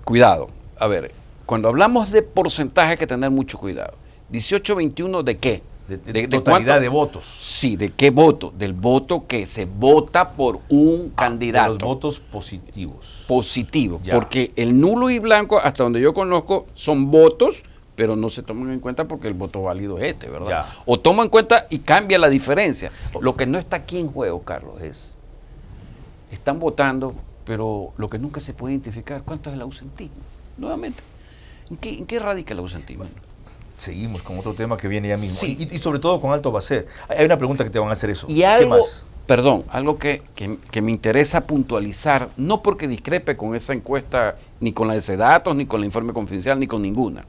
Speaker 6: cuidado. A ver, cuando hablamos de porcentaje hay que tener mucho cuidado. 18, 21, ¿de qué?
Speaker 2: De totalidad de votos.
Speaker 6: Sí, ¿de qué voto? Del voto que se vota por un candidato.
Speaker 2: De los votos positivos.
Speaker 6: Positivo,
Speaker 2: Ya.
Speaker 6: porque el nulo y blanco, hasta donde yo conozco, son votos, pero no se toman en cuenta porque el voto válido es este, ¿verdad?
Speaker 2: Ya.
Speaker 6: O toman en cuenta y cambia la diferencia. Lo que no está aquí en juego, Carlos, están votando, pero lo que nunca se puede identificar, ¿cuánto es el ausentismo? Nuevamente, ¿en qué radica el ausentismo?
Speaker 2: Seguimos con otro tema que viene ya mismo.
Speaker 6: Sí.
Speaker 2: Y sobre todo con Alto Bacer. Hay una pregunta que te van a hacer eso.
Speaker 6: Y algo,
Speaker 2: ¿Qué más?
Speaker 6: perdón, algo que me interesa puntualizar, no porque discrepe con esa encuesta, ni con la de Sedatos, ni con el informe confidencial, ni con ninguna.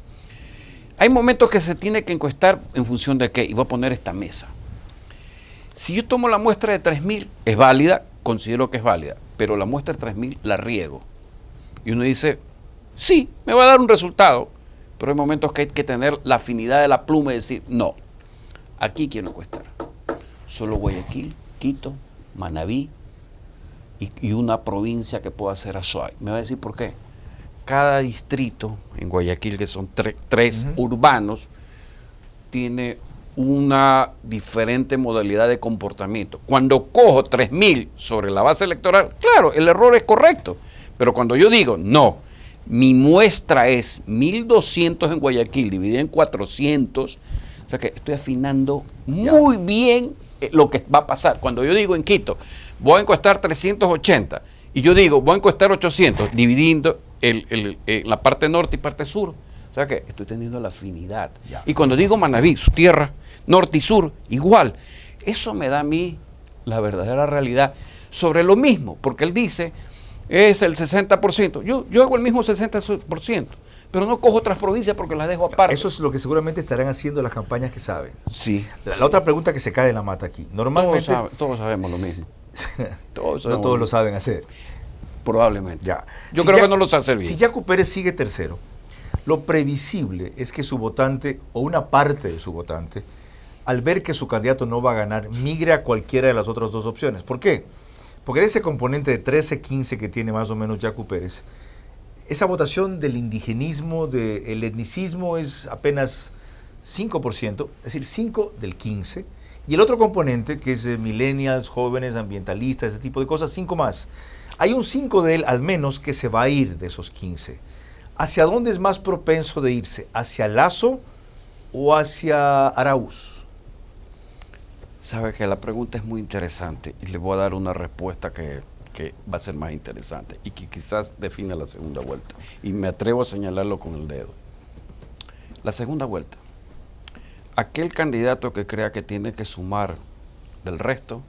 Speaker 6: Hay momentos que se tiene que encuestar en función de qué, y voy a poner esta mesa. Si yo tomo la muestra de 3.000, es válida, considero que es válida, pero la muestra de 3.000 la riego. Y uno dice, sí, me va a dar un resultado, pero hay momentos que hay que tener la afinidad de la pluma y decir, no, aquí quiero encuestar. Solo Guayaquil, Quito, Manabí y una provincia que pueda ser Azuay. Me va a decir por qué. Cada distrito en Guayaquil, que son tres urbanos, tiene una diferente modalidad de comportamiento. Cuando cojo 3.000 sobre la base electoral, claro, el error es correcto, pero cuando yo digo, no, mi muestra es 1.200 en Guayaquil, dividida en 400, o sea que estoy afinando muy bien lo que va a pasar. Cuando yo digo en Quito, voy a encuestar 380, y yo digo, voy a encuestar 800, dividiendo la parte norte y parte sur, o sea que estoy teniendo la afinidad.
Speaker 2: Ya.
Speaker 6: Y cuando digo Manabí, su tierra, norte y sur, igual. Eso me da a mí la verdadera realidad sobre lo mismo, porque él dice, es el 60%. Yo hago el mismo 60%, pero no cojo otras provincias porque las dejo aparte.
Speaker 2: Eso es lo que seguramente estarán haciendo las campañas que saben.
Speaker 6: Sí.
Speaker 2: La otra pregunta que se cae de la mata aquí. Normalmente...
Speaker 6: Todos sabemos lo mismo.
Speaker 2: No todos lo saben hacer.
Speaker 6: Probablemente.
Speaker 2: Ya.
Speaker 6: Yo
Speaker 2: Si
Speaker 6: creo
Speaker 2: ya-
Speaker 6: que no los hace bien.
Speaker 2: Si Yacu Pérez sigue tercero, lo previsible es que su votante o una parte de su votante, al ver que su candidato no va a ganar, migre a cualquiera de las otras dos opciones. ¿Por qué? Porque de ese componente de 13-15 que tiene más o menos Yacu Pérez, esa votación del indigenismo, del etnicismo es apenas 5%, es decir, 5 del 15, y el otro componente, que es de millennials, jóvenes, ambientalistas, ese tipo de cosas, 5 más. Hay un 5 de él, al menos, que se va a ir de esos 15. ¿Hacia dónde es más propenso de irse? ¿Hacia Lazo o hacia Araúz?
Speaker 6: Sabe que la pregunta es muy interesante y le voy a dar una respuesta que va a ser más interesante y que quizás define la segunda vuelta. Y me atrevo a señalarlo con el dedo. La segunda vuelta. Aquel candidato que crea que tiene que sumar del resto,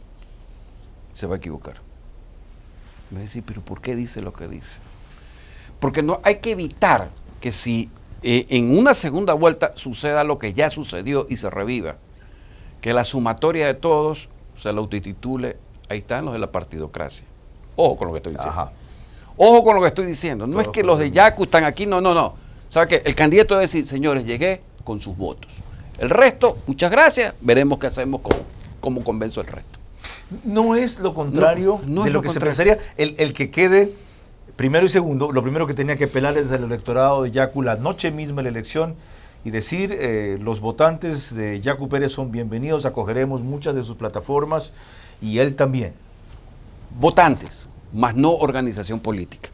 Speaker 6: se va a equivocar. Me va a decir, pero ¿por qué dice lo que dice? Porque no hay que evitar que si en una segunda vuelta suceda lo que ya sucedió y se reviva, que la sumatoria de todos se la autotitule, ahí están los de la partidocracia. Ojo con lo que estoy diciendo.
Speaker 2: Ajá.
Speaker 6: Ojo con lo que estoy diciendo. No
Speaker 2: Todos
Speaker 6: es que los de Yacu están aquí, no. ¿Sabe qué? El candidato debe decir, señores, llegué con sus votos. El resto, muchas gracias, veremos qué hacemos, cómo convenzo el resto.
Speaker 2: No es lo contrario
Speaker 6: No
Speaker 2: de
Speaker 6: es
Speaker 2: lo
Speaker 6: lo
Speaker 2: que
Speaker 6: contrario.
Speaker 2: se pensaría. El que quede primero y segundo, lo primero que tenía que apelar es al electorado de Yacu la noche misma de la elección y decir, los votantes de Yacu Pérez son bienvenidos, acogeremos muchas de sus plataformas y él también.
Speaker 6: Votantes, más no organización política.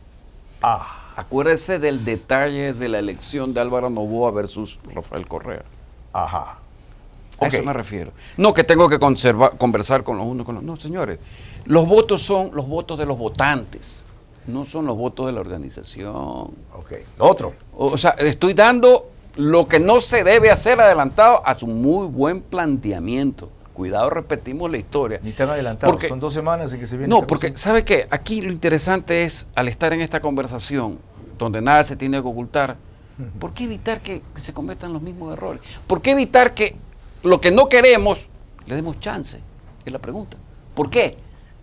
Speaker 2: Ah,
Speaker 6: Acuérdese del detalle de la elección de Álvaro Noboa versus Rafael Correa.
Speaker 2: ajá.
Speaker 6: A
Speaker 2: Ok.
Speaker 6: eso me refiero. No que tengo que conversar con los unos con los... No, señores. Los votos son los votos de los votantes. No son los votos de la organización.
Speaker 2: Ok. Otro.
Speaker 6: O sea, estoy dando lo que no se debe hacer adelantado a su muy buen planteamiento. Cuidado, repetimos la historia.
Speaker 2: Ni tan adelantado.
Speaker 6: Porque-
Speaker 2: Son 2 semanas en que se viene.
Speaker 6: No,
Speaker 2: esta
Speaker 6: porque,
Speaker 2: cosa.
Speaker 6: ¿sabe qué? Aquí lo interesante es, al estar en esta conversación, donde nada se tiene que ocultar, ¿por qué evitar que se cometan los mismos errores? ¿Por qué evitar que lo que no queremos le demos chance? Es la pregunta. ¿Por qué?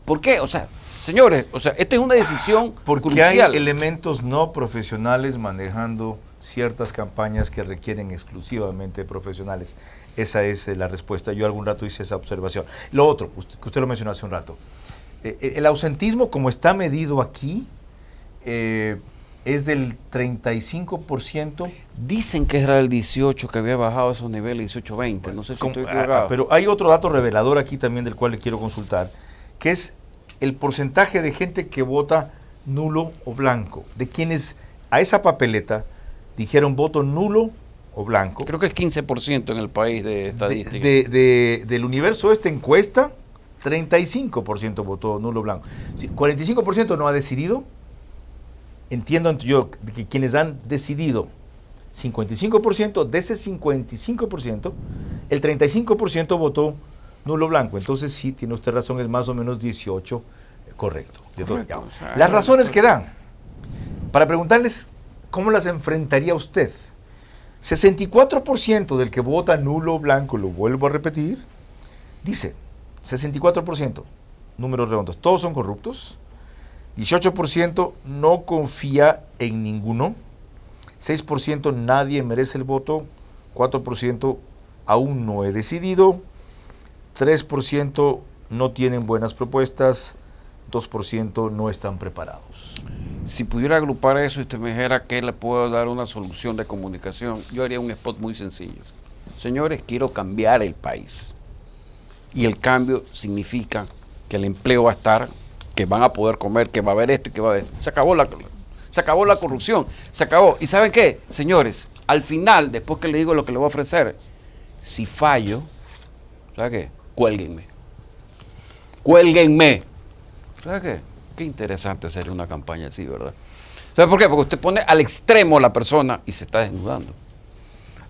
Speaker 6: ¿Por qué? O sea, señores, esta es una decisión
Speaker 2: Porque
Speaker 6: crucial.
Speaker 2: hay elementos no profesionales manejando ciertas campañas que requieren exclusivamente profesionales. Esa es la respuesta. Yo algún rato hice esa observación. Lo otro, que usted lo mencionó hace un rato, el ausentismo como está medido aquí es del 35%.
Speaker 6: Dicen que era el 18 que había bajado esos niveles, 18-20, no sé si estoy equivocado.
Speaker 2: Pero hay otro dato revelador aquí también del cual le quiero consultar, que es el porcentaje de gente que vota nulo o blanco, de quienes a esa papeleta dijeron voto nulo o blanco.
Speaker 6: Creo que es 15% en el país de estadística.
Speaker 2: Del universo de esta encuesta, 35% votó nulo o blanco. 45% no ha decidido. Entiendo yo que quienes han decidido 55%, de ese 55%, el 35% votó nulo o blanco. Entonces sí, tiene usted razón, es más o menos 18, correcto. Las razones que dan, para preguntarles cómo las enfrentaría usted. 64% del que vota nulo o blanco, lo vuelvo a repetir, dice, 64%, números redondos, todos son corruptos. 18% no confía en ninguno, 6% nadie merece el voto, 4% aún no he decidido, 3% no tienen buenas propuestas, 2% no están preparados.
Speaker 6: Si pudiera agrupar eso y usted me dijera que le puedo dar una solución de comunicación, yo haría un spot muy sencillo. Señores, quiero cambiar el país. Y el cambio significa que el empleo va a estar, que van a poder comer, que va a haber esto y que va a haber esto. Se acabó la corrupción, se acabó. ¿Y saben qué? Señores, al final, después que le digo lo que le voy a ofrecer, si fallo, ¿sabe qué? Cuélguenme. Cuélguenme. ¿Sabe qué? Qué interesante sería una campaña así, ¿verdad? ¿Sabe por qué? Porque usted pone al extremo a la persona y se está desnudando.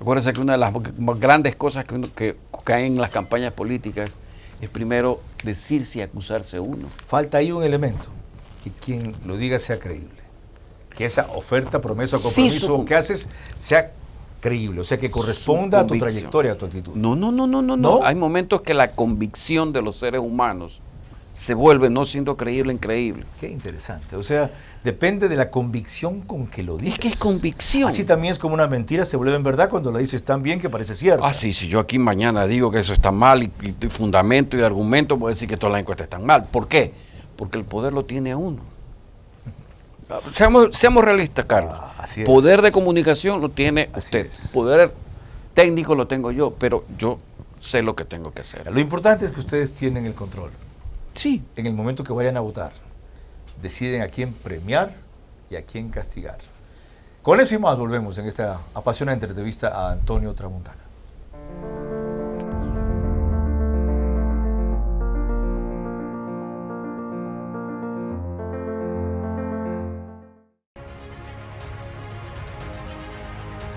Speaker 6: Acuérdense que una de las más grandes cosas que hay en las campañas políticas es primero decirse y acusarse uno.
Speaker 2: Falta ahí un elemento, que quien lo diga sea creíble. Que esa oferta, promesa o compromiso que haces sea creíble, o sea, que corresponda a tu trayectoria, a tu actitud.
Speaker 6: No. Hay momentos que la convicción de los seres humanos se vuelve no siendo creíble en creíble.
Speaker 2: Qué interesante. O sea, depende de la convicción con que lo dices.
Speaker 6: Es que es convicción.
Speaker 2: Así también es como una mentira se vuelve en verdad cuando la dices tan bien que parece cierto.
Speaker 6: Sí, si yo aquí mañana digo que eso está mal y fundamento y argumento, voy a decir que todas las encuestas están mal. ¿Por qué? Porque el poder lo tiene a uno. Seamos realistas, Carlos.
Speaker 2: Así es.
Speaker 6: Poder de comunicación lo tiene usted.
Speaker 2: Es.
Speaker 6: Poder técnico lo tengo yo, pero yo sé lo que tengo que hacer.
Speaker 2: Lo importante es que ustedes tienen el control.
Speaker 6: Sí.
Speaker 2: En el momento que vayan a votar, deciden a quién premiar y a quién castigar. Con eso y más volvemos en esta apasionante entrevista a Antonio Tramontana.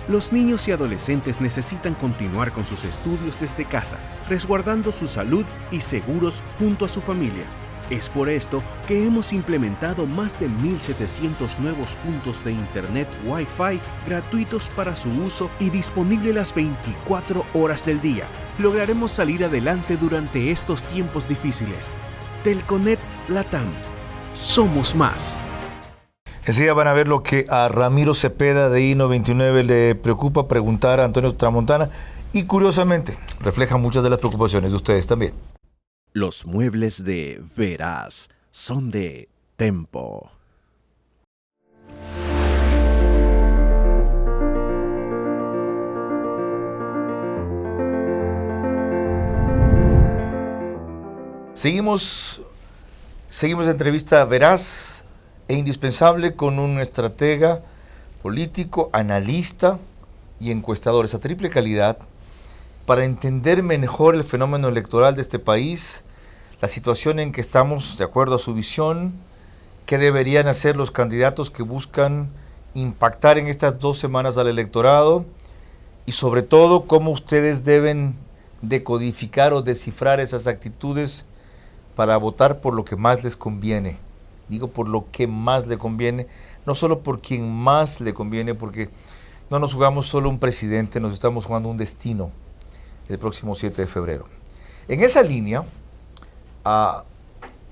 Speaker 10: Los niños y adolescentes necesitan continuar con sus estudios desde casa, resguardando su salud y seguros junto a su familia. Es por esto que hemos implementado más de 1.700 nuevos puntos de Internet Wi-Fi gratuitos para su uso y disponible las 24 horas del día. Lograremos salir adelante durante estos tiempos difíciles. Telconet Latam. Somos más.
Speaker 2: Enseguida van a ver lo que a Ramiro Cepeda de I-99 le preocupa preguntar a Antonio Tramontana y curiosamente refleja muchas de las preocupaciones de ustedes también.
Speaker 4: Los muebles de Veraz son de Tempo.
Speaker 2: Seguimos la entrevista veraz e indispensable con un estratega político, analista y encuestador, esa triple calidad, para entender mejor el fenómeno electoral de este país, la situación en que estamos, de acuerdo a su visión, qué deberían hacer los candidatos que buscan impactar en estas 2 semanas al electorado y sobre todo cómo ustedes deben decodificar o descifrar esas actitudes para votar por lo que más les conviene. Digo por lo que más le conviene, no solo por quien más le conviene, porque no nos jugamos solo un presidente, nos estamos jugando un destino el próximo 7 de febrero. En esa línea, a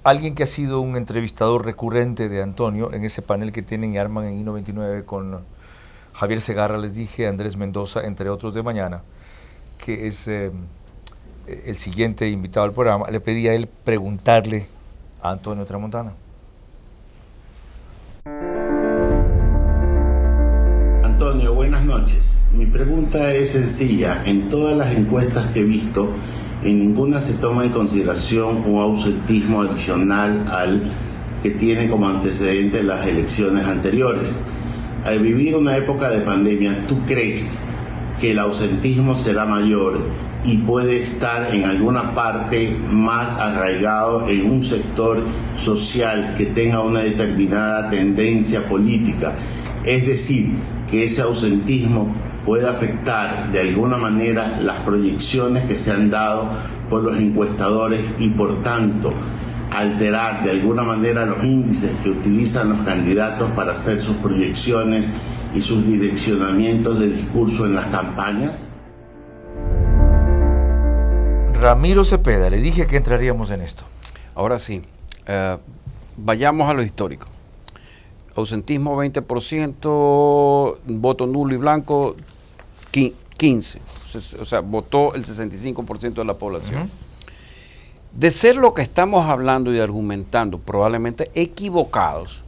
Speaker 2: alguien que ha sido un entrevistador recurrente de Antonio en ese panel que tienen y arman en I99 con Javier Segarra, les dije, Andrés Mendoza, entre otros de mañana, que es el siguiente invitado al programa. Le pedí a él preguntarle a Antonio Tramontana.
Speaker 11: Antonio, buenas noches. Mi pregunta es sencilla. En todas las encuestas que he visto, en ninguna se toma en consideración un ausentismo adicional al que tiene como antecedente las elecciones anteriores. Al vivir una época de pandemia, ¿tú crees que el ausentismo será mayor y puede estar en alguna parte más arraigado en un sector social que tenga una determinada tendencia política? Es decir, que ese ausentismo puede afectar de alguna manera las proyecciones que se han dado por los encuestadores y por tanto alterar de alguna manera los índices que utilizan los candidatos para hacer sus proyecciones y sus direccionamientos de discurso en las campañas.
Speaker 2: Ramiro Cepeda, le dije que entraríamos en esto.
Speaker 6: Ahora sí, vayamos a lo histórico. Ausentismo 20%, voto nulo y blanco 15%, o sea, votó el 65% de la población. Uh-huh. De ser lo que estamos hablando y argumentando, probablemente equivocados,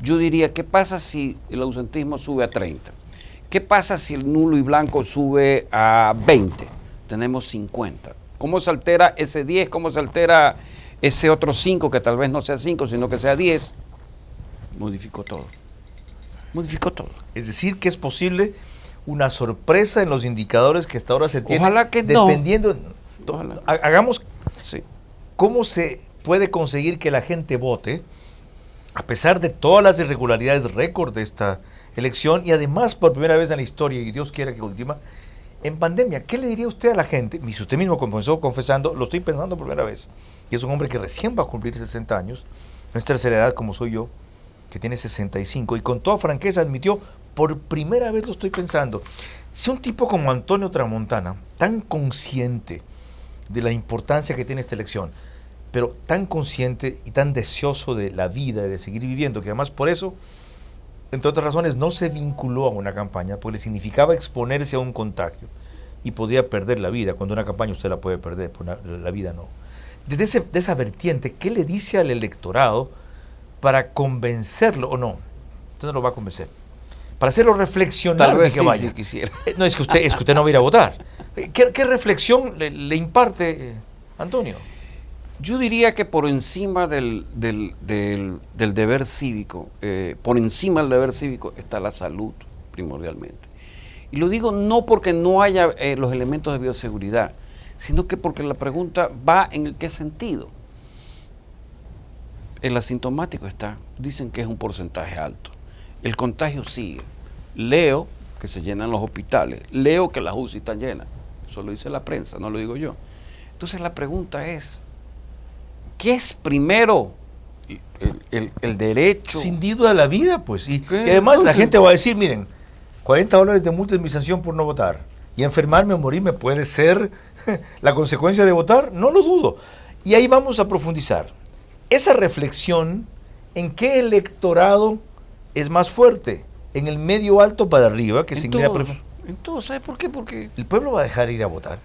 Speaker 6: yo diría, ¿qué pasa si el ausentismo sube a 30? ¿Qué pasa si el nulo y blanco sube a 20? Tenemos 50. ¿Cómo se altera ese 10? ¿Cómo se altera ese otro 5, que tal vez no sea 5, sino que sea 10? Modificó todo. Modificó todo.
Speaker 2: Es decir, que es posible una sorpresa en los indicadores que hasta ahora se tienen.
Speaker 6: Ojalá que
Speaker 2: dependiendo,
Speaker 6: no. Ojalá.
Speaker 2: Hagamos
Speaker 6: sí.
Speaker 2: ¿Cómo se puede conseguir que la gente vote a pesar de todas las irregularidades récord de esta elección y además por primera vez en la historia, y Dios quiera que última, en pandemia? ¿Qué le diría usted a la gente? Y si usted mismo comenzó confesando, lo estoy pensando por primera vez, y es un hombre que recién va a cumplir 60 años, no es tercera edad como soy yo, que tiene 65, y con toda franqueza admitió, por primera vez lo estoy pensando, si un tipo como Antonio Tramontana, tan consciente de la importancia que tiene esta elección, pero tan consciente y tan deseoso de la vida y de seguir viviendo, que además por eso, entre otras razones, no se vinculó a una campaña, porque le significaba exponerse a un contagio y podría perder la vida. Cuando una campaña usted la puede perder, pero la vida no. Desde esa vertiente, ¿qué le dice al electorado para convencerlo o no? Usted no lo va a convencer. Para hacerlo reflexionar.
Speaker 6: Tal vez
Speaker 2: de que vaya.
Speaker 6: Si quisiera.
Speaker 2: No, es que usted no va a ir a votar. ¿Qué reflexión le imparte Antonio?
Speaker 6: Yo diría que por encima del deber cívico, por encima del deber cívico está la salud primordialmente. Y lo digo no porque no haya los elementos de bioseguridad, sino que porque la pregunta va en el qué sentido. El asintomático dicen que es un porcentaje alto. El contagio sigue. Leo que se llenan los hospitales, leo que las UCI están llenas. Eso lo dice la prensa, no lo digo yo. Entonces la pregunta es, ¿qué es primero? El derecho.
Speaker 2: Sin duda la vida, pues. Y además la gente va a decir, miren, $40 de multa es mi sanción por no votar. Y enfermarme o morirme puede ser la consecuencia de votar, no lo dudo. Y ahí vamos a profundizar. Esa reflexión, ¿en qué electorado es más fuerte? ¿En el medio alto para arriba? Que
Speaker 6: en todos, ¿sabe por qué? Porque
Speaker 2: el pueblo va a dejar ir a votar.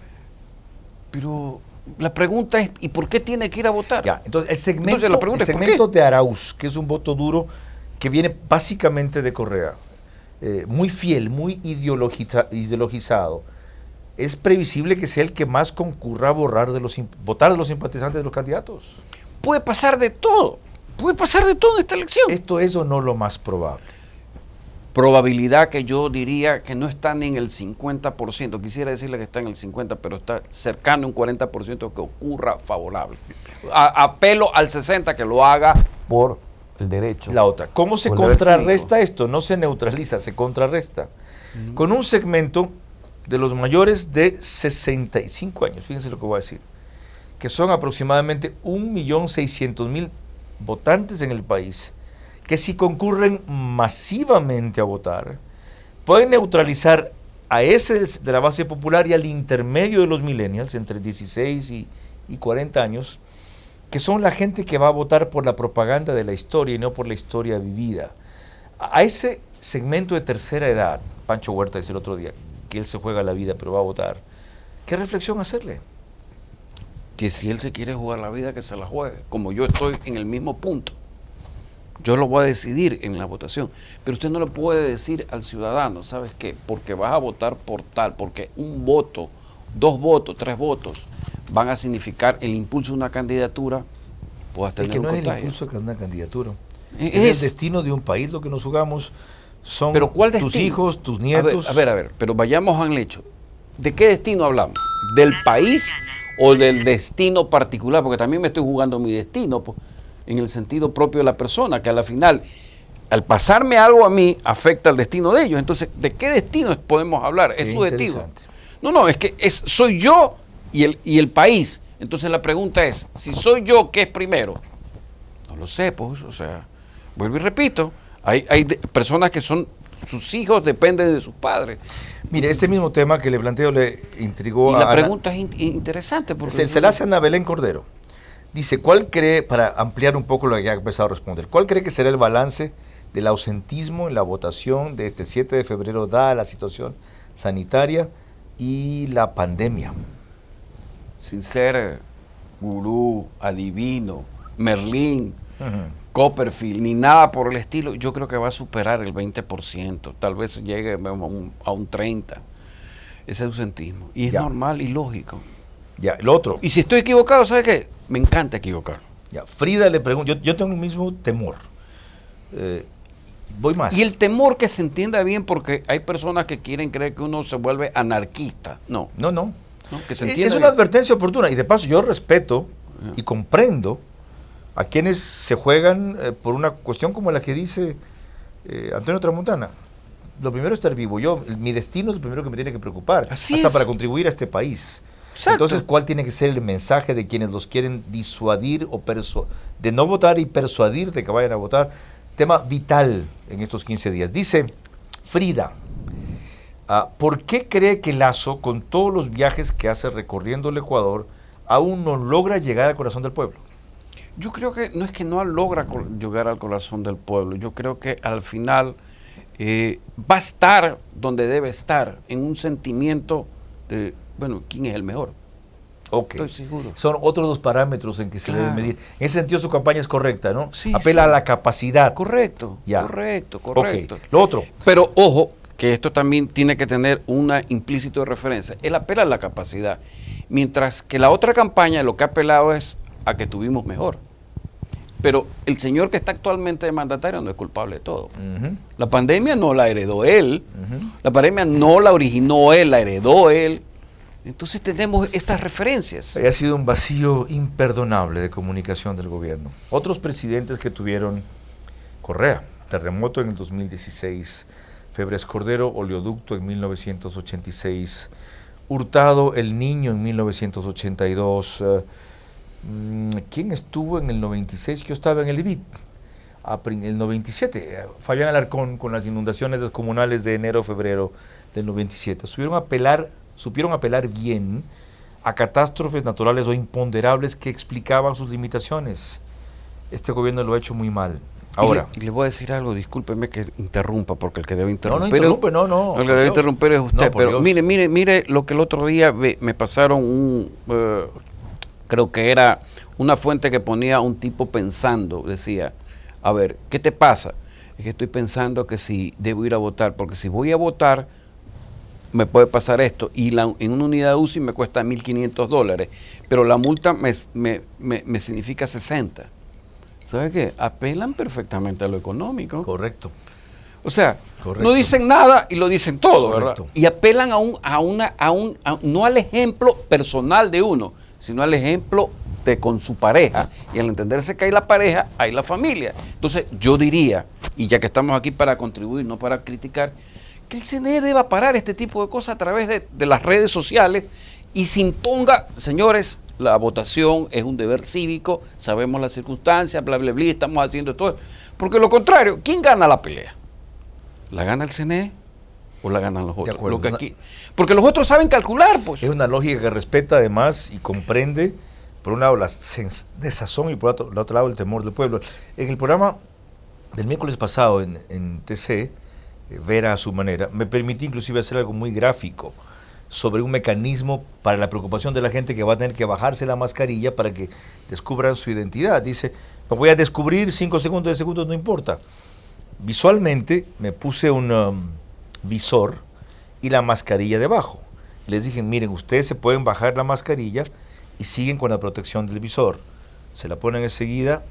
Speaker 6: Pero la pregunta es, ¿y por qué tiene que ir a votar?
Speaker 2: Ya, entonces el segmento de Arauz, que es un voto duro que viene básicamente de Correa, muy fiel, muy ideologizado, es previsible que sea el que más concurra a votar de los simpatizantes de los candidatos.
Speaker 6: Puede pasar de todo. Puede pasar de todo en esta elección.
Speaker 2: ¿Esto es o no lo más probable?
Speaker 6: Probabilidad que yo diría que no está ni en el 50%. Quisiera decirle que está en el 50%, pero está cercano a un 40% que ocurra favorable. Apelo al 60% que lo haga por el derecho.
Speaker 2: La otra, ¿cómo se contrarresta esto? No se neutraliza, se contrarresta. Con un segmento de los mayores de 65 años, fíjense lo que voy a decir, que son aproximadamente 1.600.000 votantes en el país, que si concurren masivamente a votar, pueden neutralizar a ese de la base popular y al intermedio de los millennials, entre 16 y 40 años, que son la gente que va a votar por la propaganda de la historia y no por la historia vivida. A ese segmento de tercera edad, Pancho Huerta decía el otro día que él se juega la vida pero va a votar, ¿qué reflexión hacerle?
Speaker 6: Que si él se quiere jugar la vida, que se la juegue. Como yo estoy en el mismo punto, yo lo voy a decidir en la votación. Pero usted no le puede decir al ciudadano, ¿sabes qué? Porque vas a votar por tal, porque un voto, 2 votos, 3 votos van a significar el impulso de una candidatura, puedas tener
Speaker 2: es que no
Speaker 6: un
Speaker 2: es el
Speaker 6: contagio.
Speaker 2: impulso de una candidatura. Es el destino de un país lo que nos jugamos. Son
Speaker 6: pero ¿cuál
Speaker 2: tus
Speaker 6: destino?
Speaker 2: hijos, tus nietos.
Speaker 6: A ver, pero vayamos al hecho. ¿De qué destino hablamos? ¿Del país o del destino particular? Porque también me estoy jugando mi destino, pues, en el sentido propio de la persona, que a la final, al pasarme algo a mí, afecta el destino de ellos. Entonces, ¿de qué destino podemos hablar?
Speaker 2: Qué
Speaker 6: es subjetivo.
Speaker 2: interesante.
Speaker 6: No, es que soy yo y el país. Entonces la pregunta es, si soy yo, ¿qué es primero? No lo sé, pues, o sea, vuelvo y repito, hay personas que son, sus hijos dependen de sus padres.
Speaker 2: Mire, este mismo tema que le planteo le intrigó
Speaker 6: y
Speaker 2: a
Speaker 6: la
Speaker 2: Ana.
Speaker 6: pregunta es interesante. Porque
Speaker 2: Se la hace a Ana Belén Cordero. Dice, ¿cuál cree, para ampliar un poco lo que ya ha empezado a responder, cuál cree que será el balance del ausentismo en la votación de este 7 de febrero, dada la situación sanitaria y la pandemia?
Speaker 6: Sin ser gurú, adivino, Merlín, Copperfield, ni nada por el estilo, yo creo que va a superar el 20%, tal vez llegue a un 30%, ese ausentismo. Y es normal y lógico.
Speaker 2: Ya, el otro.
Speaker 6: Y si estoy equivocado, ¿sabe qué? Me encanta equivocar.
Speaker 2: Ya, Frida le pregunto, yo tengo el mismo temor. Voy más.
Speaker 6: Y el temor que se entienda bien, porque hay personas que quieren creer que uno se vuelve anarquista. No.
Speaker 2: No.
Speaker 6: Que se
Speaker 2: Es una advertencia oportuna. Y de paso, yo respeto y comprendo a quienes se juegan por una cuestión como la que dice Antonio Tramontana. Lo primero es estar vivo. Mi destino es lo primero que me tiene que preocupar. Hasta para contribuir a este país.
Speaker 6: Exacto.
Speaker 2: Entonces, ¿cuál tiene que ser el mensaje de quienes los quieren disuadir o de no votar y persuadir de que vayan a votar? Tema vital en estos 15 días. Dice Frida, ¿por qué cree que Lazo, con todos los viajes que hace recorriendo el Ecuador, aún no logra llegar al corazón del pueblo?
Speaker 6: Yo creo que no es que no logra llegar al corazón del pueblo. Yo creo que al final va a estar donde debe estar, en un sentimiento de, bueno, ¿quién es el mejor?
Speaker 2: Ok.
Speaker 6: Estoy seguro.
Speaker 2: Son otros 2 parámetros en que se deben medir. En ese sentido su campaña es correcta, ¿no?
Speaker 6: Sí,
Speaker 2: apela a la capacidad.
Speaker 6: Correcto,
Speaker 2: ya.
Speaker 6: correcto.
Speaker 2: Okay. Lo otro.
Speaker 6: Pero ojo, que esto también tiene que tener una implícito de referencia. Él apela a la capacidad. Mientras que la otra campaña lo que ha apelado es a que tuvimos mejor. Pero el señor que está actualmente de mandatario no es culpable de todo. La pandemia no la heredó él. La pandemia no la originó él, la heredó él. Entonces tenemos estas referencias.
Speaker 2: Ha sido un vacío imperdonable de comunicación del gobierno. Otros presidentes que tuvieron: Correa, terremoto en el 2016, Febres Cordero, oleoducto en 1986, Hurtado, el Niño en 1982. ¿Quién estuvo en el 96? Yo estaba en el IBIT. El 97, Fabián Alarcón, con las inundaciones descomunales de enero-febrero del 97. Supieron apelar bien a catástrofes naturales o imponderables que explicaban sus limitaciones. Este gobierno lo ha hecho muy mal. Ahora.
Speaker 6: Y le voy a decir algo, discúlpeme que interrumpa, porque el que debe interrumpir.
Speaker 2: No.
Speaker 6: El que debe interrumpir es usted. Pero mire lo que el otro día me pasaron creo que era una fuente que ponía un tipo pensando, decía, a ver, ¿qué te pasa? Es que estoy pensando que si debo ir a votar, porque si voy a votar, me puede pasar esto, y en una unidad de UCI me cuesta $1,500, pero la multa me significa 60. ¿Sabe qué? Apelan perfectamente a lo económico.
Speaker 2: Correcto.
Speaker 6: O sea, no dicen nada y lo dicen todo, correcto, ¿verdad? Y apelan no al ejemplo personal de uno, sino al ejemplo con su pareja, y al entenderse que hay la pareja, hay la familia. Entonces yo diría, y ya que estamos aquí para contribuir, no para criticar, que el CNE deba parar este tipo de cosas a través de las redes sociales y se imponga, señores, la votación es un deber cívico, sabemos las circunstancias, bla, bla, bla, estamos haciendo todo. Porque lo contrario, ¿quién gana la pelea? ¿La gana el CNE o la ganan los otros? Porque los otros saben calcular, pues.
Speaker 2: Es una lógica que respeta además y comprende Por un lado la desazón y por el otro lado el temor del pueblo. En el programa del miércoles pasado en TC, Vera a su manera, me permití inclusive hacer algo muy gráfico sobre un mecanismo para la preocupación de la gente que va a tener que bajarse la mascarilla para que descubran su identidad. Dice, me voy a descubrir 5 segundos de segundos, no importa. Visualmente me puse un visor y la mascarilla debajo. Les dije, miren, ustedes se pueden bajar la mascarilla y siguen con la protección del visor. Se la ponen enseguida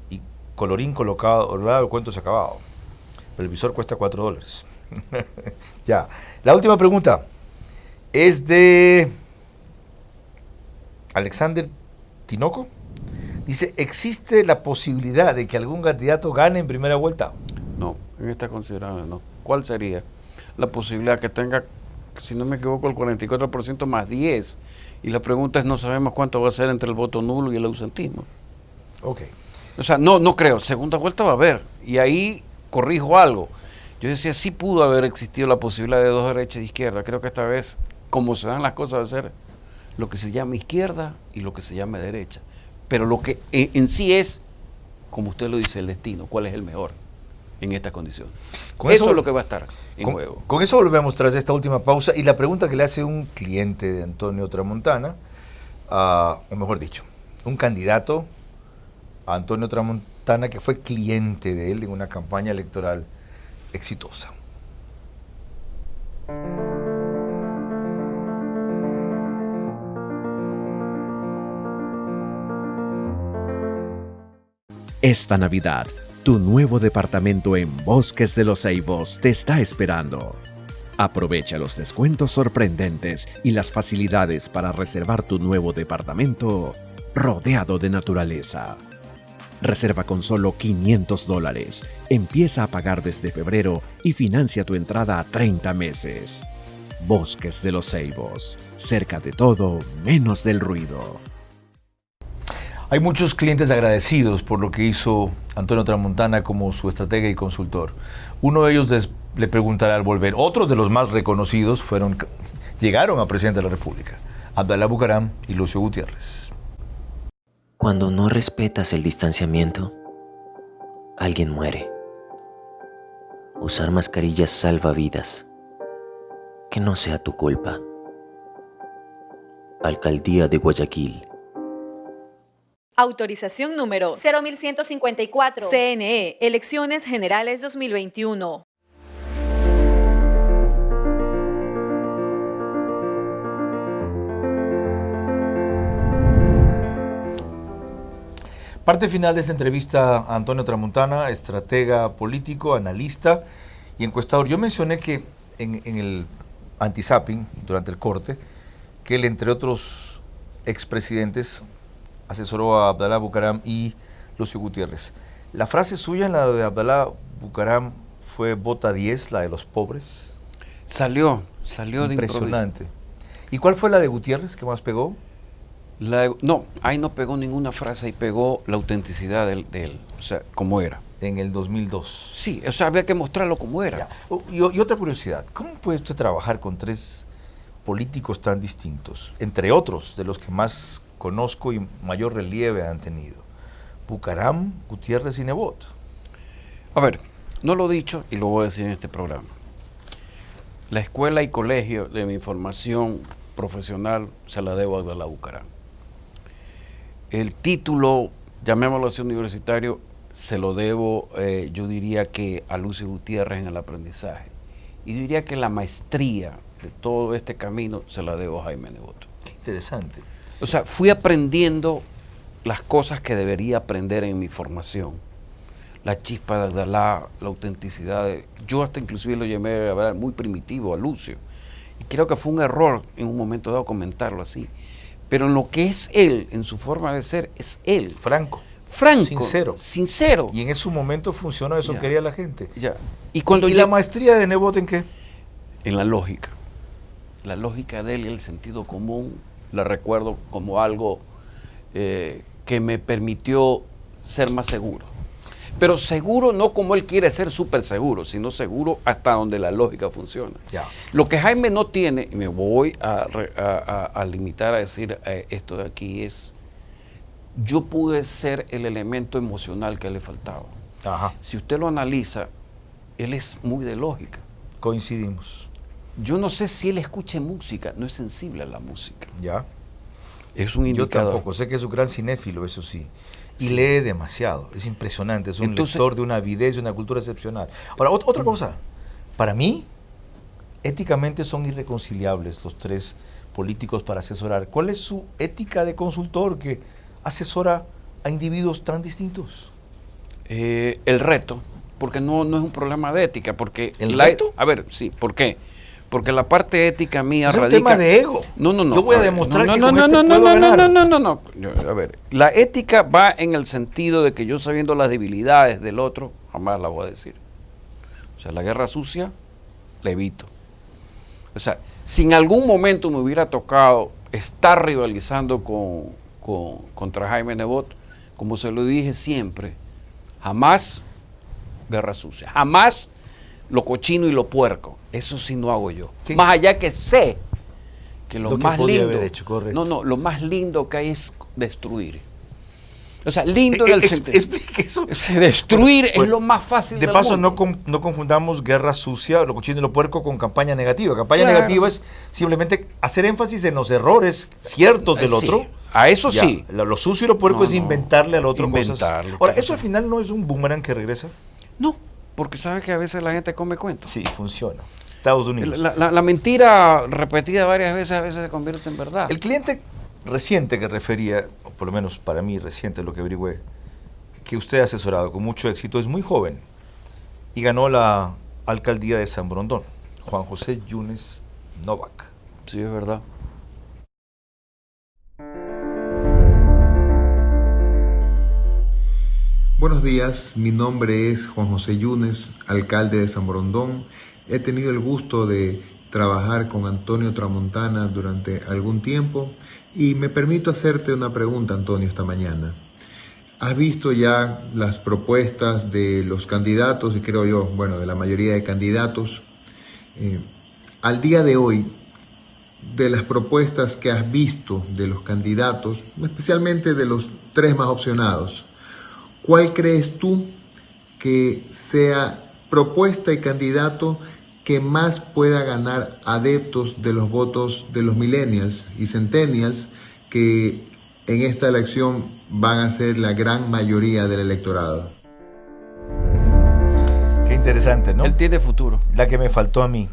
Speaker 2: y colorín colocado, el cuento se ha acabado. Pero el visor cuesta $4. Ya. La última pregunta es de Alexander Tinoco. Dice, ¿existe la posibilidad de que algún candidato gane en primera vuelta?
Speaker 6: No, en esta considerable no. ¿Cuál sería la posibilidad que tenga, si no me equivoco, el 44% más 10? Y la pregunta es, no sabemos cuánto va a ser entre el voto nulo y el ausentismo.
Speaker 2: Ok.
Speaker 6: O sea, no creo. Segunda vuelta va a haber. Y ahí corrijo algo. Yo decía, sí pudo haber existido la posibilidad de 2 derechas y izquierda. Creo que esta vez, como se dan las cosas, va a ser lo que se llama izquierda y lo que se llama derecha. Pero lo que en sí es, como usted lo dice, el destino. ¿Cuál es el mejor en esta condición? Eso es lo que va a estar en juego.
Speaker 2: Con eso volvemos tras esta última pausa. Y la pregunta que le hace un cliente de Antonio Tramontana, o mejor dicho, un candidato a Antonio Tramontana que fue cliente de él en una campaña electoral exitosa.
Speaker 4: Esta Navidad, tu nuevo departamento en Bosques de los Ceibos te está esperando. Aprovecha los descuentos sorprendentes y las facilidades para reservar tu nuevo departamento rodeado de naturaleza. Reserva con solo $500. Empieza a pagar desde febrero y financia tu entrada a 30 meses. Bosques de los Ceibos. Cerca de todo, menos del ruido.
Speaker 2: Hay muchos clientes agradecidos por lo que hizo Antonio Tramontana como su estratega y consultor. Uno de ellos le preguntará al volver. Otros de los más reconocidos llegaron a presidente de la República. Abdalá Bucaram y Lucio Gutiérrez.
Speaker 12: Cuando no respetas el distanciamiento, alguien muere. Usar mascarillas salva vidas. Que no sea tu culpa. Alcaldía de Guayaquil.
Speaker 13: Autorización número 0154. CNE, Elecciones Generales 2021.
Speaker 2: Parte final de esta entrevista a Antonio Tramontana, estratega político, analista y encuestador. Yo mencioné que en el anti-zapping, durante el corte, que él, entre otros expresidentes, asesoró a Abdalá Bucaram y Lucio Gutiérrez. La frase suya en la de Abdalá Bucaram fue vota 10, la de los pobres.
Speaker 6: Salió de
Speaker 2: impresionante. ¿Y cuál fue la de Gutiérrez que más pegó?
Speaker 6: No, ahí no pegó ninguna frase, ahí pegó la autenticidad de él, o sea, como era.
Speaker 2: En el 2002.
Speaker 6: Sí, o sea, había que mostrarlo como era.
Speaker 2: Y otra curiosidad, ¿cómo puede usted trabajar con 3 políticos tan distintos? Entre otros, de los que más conozco y mayor relieve han tenido. Bucaram, Gutiérrez y Nebot.
Speaker 6: A ver, no lo he dicho y lo voy a decir en este programa. La escuela y colegio de mi formación profesional se la debo a Abdalá Bucaram. El título, llamémoslo así, universitario, se lo debo, yo diría que a Lucio Gutiérrez en el aprendizaje. Y diría que la maestría de todo este camino se la debo a Jaime Nebot.
Speaker 2: Qué interesante.
Speaker 6: O sea, fui aprendiendo las cosas que debería aprender en mi formación. La chispa de Abdalá, la autenticidad. Yo hasta inclusive lo llamé a ver muy primitivo a Lucio. Y creo que fue un error en un momento dado comentarlo así. Pero en lo que es él, en su forma de ser, es él.
Speaker 2: Franco.
Speaker 6: Sincero.
Speaker 2: Y en ese momento funcionó, eso quería la gente.
Speaker 6: Ya.
Speaker 2: ¿Y la maestría de Nebot en qué?
Speaker 6: En la lógica. La lógica de él y el sentido común, la recuerdo como algo que me permitió ser más seguro. Pero seguro no como él quiere ser súper seguro, sino seguro hasta donde la lógica funciona.
Speaker 2: Ya.
Speaker 6: Lo que Jaime no tiene, y me voy a limitar a decir esto de aquí, es yo pude ser el elemento emocional que le faltaba.
Speaker 2: Ajá.
Speaker 6: Si usted lo analiza, él es muy de lógica.
Speaker 2: Coincidimos.
Speaker 6: Yo no sé si él escuche música, no es sensible a la música.
Speaker 2: Ya.
Speaker 6: Es un indicador.
Speaker 2: Yo tampoco, sé que es un gran cinéfilo, eso sí. Y
Speaker 6: Sí.
Speaker 2: lee demasiado, es impresionante, es un
Speaker 6: Entonces,
Speaker 2: lector de una avidez, de una cultura excepcional. Ahora, otra cosa, para mí, éticamente son irreconciliables los tres políticos para asesorar. ¿Cuál es su ética de consultor que asesora a individuos tan distintos?
Speaker 6: El reto, porque no es un problema de ética, porque
Speaker 2: ¿El reto?
Speaker 6: A ver, sí, ¿por qué? Porque la parte ética mía
Speaker 2: Es un
Speaker 6: radica...
Speaker 2: tema de ego.
Speaker 6: No.
Speaker 2: Yo voy a demostrar que con
Speaker 6: no,
Speaker 2: este puedo ganar.
Speaker 6: No. A ver, la ética va en el sentido de que yo sabiendo las debilidades del otro, jamás la voy a decir. O sea, la guerra sucia, la evito. O sea, si en algún momento me hubiera tocado estar rivalizando contra Jaime Nebot, como se lo dije siempre, jamás guerra sucia, jamás lo cochino y lo puerco. Eso sí no hago yo.
Speaker 2: ¿Qué?
Speaker 6: Más allá que sé que
Speaker 2: Lo que
Speaker 6: más
Speaker 2: podía
Speaker 6: lindo,
Speaker 2: haber hecho, correcto.
Speaker 6: lo más lindo que hay es destruir. O sea, lindo en el sentido.
Speaker 2: Explique eso.
Speaker 6: Destruir
Speaker 2: Pues,
Speaker 6: es lo más fácil
Speaker 2: de
Speaker 6: del
Speaker 2: paso,
Speaker 6: mundo.
Speaker 2: no confundamos guerra sucia, lo cochino y lo puerco con campaña negativa. Campaña
Speaker 6: Claro.
Speaker 2: negativa es simplemente hacer énfasis en los errores ciertos del
Speaker 6: Sí,
Speaker 2: otro.
Speaker 6: a eso
Speaker 2: Ya,
Speaker 6: sí.
Speaker 2: Lo sucio y lo puerco
Speaker 6: No,
Speaker 2: es
Speaker 6: no.
Speaker 2: inventarle al otro
Speaker 6: Inventarle,
Speaker 2: cosas. Ahora,
Speaker 6: claro,
Speaker 2: ¿eso al
Speaker 6: sí.
Speaker 2: final no es un boomerang que regresa?
Speaker 6: No, porque sabes que a veces la gente come cuentos.
Speaker 2: Sí, funciona. Estados Unidos.
Speaker 6: La mentira repetida varias veces a veces se convierte en verdad.
Speaker 2: El cliente reciente que refería, o por lo menos para mí reciente lo que averigüé, que usted ha asesorado con mucho éxito, es muy joven y ganó la alcaldía de San Borondón, Juan José Yunes Novak.
Speaker 6: Sí, es verdad.
Speaker 14: Buenos días, mi nombre es Juan José Yunes, alcalde de San Borondón. He tenido el gusto de trabajar con Antonio Tramontana durante algún tiempo y me permito hacerte una pregunta, Antonio, esta mañana. ¿Has visto ya las propuestas de los candidatos y creo yo, bueno, de la mayoría de candidatos? Al día de hoy, de las propuestas que has visto de los candidatos, especialmente de los tres más opcionados, ¿cuál crees tú que sea propuesta y candidato que más pueda ganar adeptos de los votos de los millennials y centennials que en esta elección van a ser la gran mayoría del electorado?
Speaker 2: Qué interesante, ¿no?
Speaker 6: Él tiene futuro.
Speaker 2: La que me faltó a mí.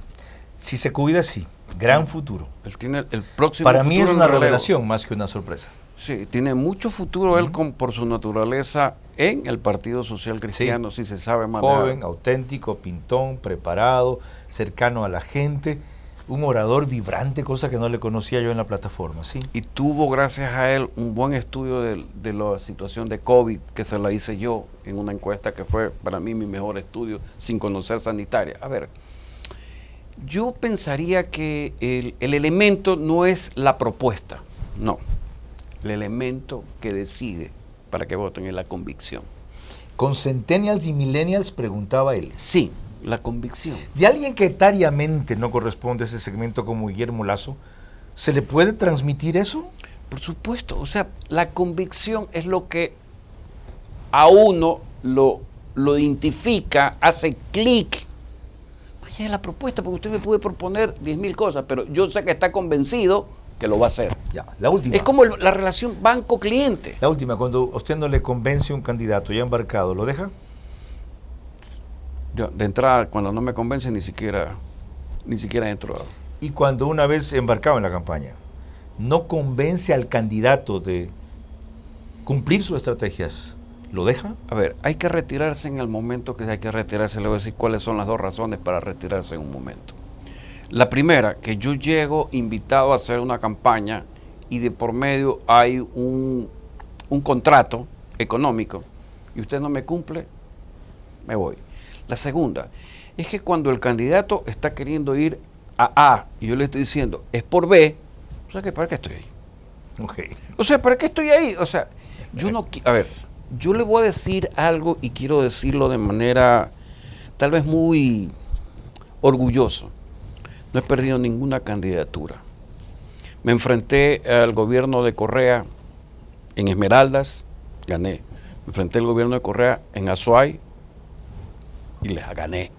Speaker 2: Si se cuida, sí. Gran futuro.
Speaker 6: Él tiene el próximo
Speaker 2: Para mí
Speaker 6: futuro
Speaker 2: es
Speaker 6: en
Speaker 2: una
Speaker 6: relevo.
Speaker 2: revelación más que una sorpresa.
Speaker 6: Sí, tiene mucho futuro él por su naturaleza en el Partido Social Cristiano, si se sabe manejar.
Speaker 2: Joven, auténtico, pintón, preparado, cercano a la gente, un orador vibrante, cosa que no le conocía yo en la plataforma, ¿sí?
Speaker 6: Y tuvo, gracias a él, un buen estudio de la situación de COVID, que se la hice yo en una encuesta que fue para mí mi mejor estudio, sin conocer sanitaria. A ver, yo pensaría que el elemento no es la propuesta, no. El elemento que decide para que voten es la convicción.
Speaker 2: ¿Con centennials y millennials? Preguntaba él.
Speaker 6: Sí, la convicción.
Speaker 2: De alguien que etariamente no corresponde a ese segmento como Guillermo Lazo, ¿se le puede transmitir eso?
Speaker 6: Por supuesto, o sea, la convicción es lo que a uno lo identifica, hace clic. Vaya la propuesta, porque usted me puede proponer 10.000 cosas, pero yo sé que está convencido que lo va a hacer.
Speaker 2: Ya, la última.
Speaker 6: Es como la relación banco-cliente.
Speaker 2: La última, cuando usted no le convence a un candidato ya embarcado, ¿lo deja?
Speaker 6: Yo, de entrada, cuando no me convence, ni siquiera entro.
Speaker 2: Y cuando una vez embarcado en la campaña, no convence al candidato de cumplir sus estrategias, ¿lo deja?
Speaker 6: A ver, hay que retirarse en el momento que hay que retirarse. Le voy a decir cuáles son las dos razones para retirarse en un momento. La primera, que yo llego invitado a hacer una campaña y de por medio hay un contrato económico y usted no me cumple, me voy. La segunda, es que cuando el candidato está queriendo ir a A y yo le estoy diciendo, es por B, o sea, ¿para qué estoy ahí?
Speaker 2: Okay.
Speaker 6: O sea, ¿para qué estoy ahí? O sea, yo no... A ver, yo le voy a decir algo y quiero decirlo de manera tal vez muy orgulloso. No he perdido ninguna candidatura. Me enfrenté al gobierno de Correa En Esmeraldas, gané. Me enfrenté al gobierno de Correa en Azuay y les gané.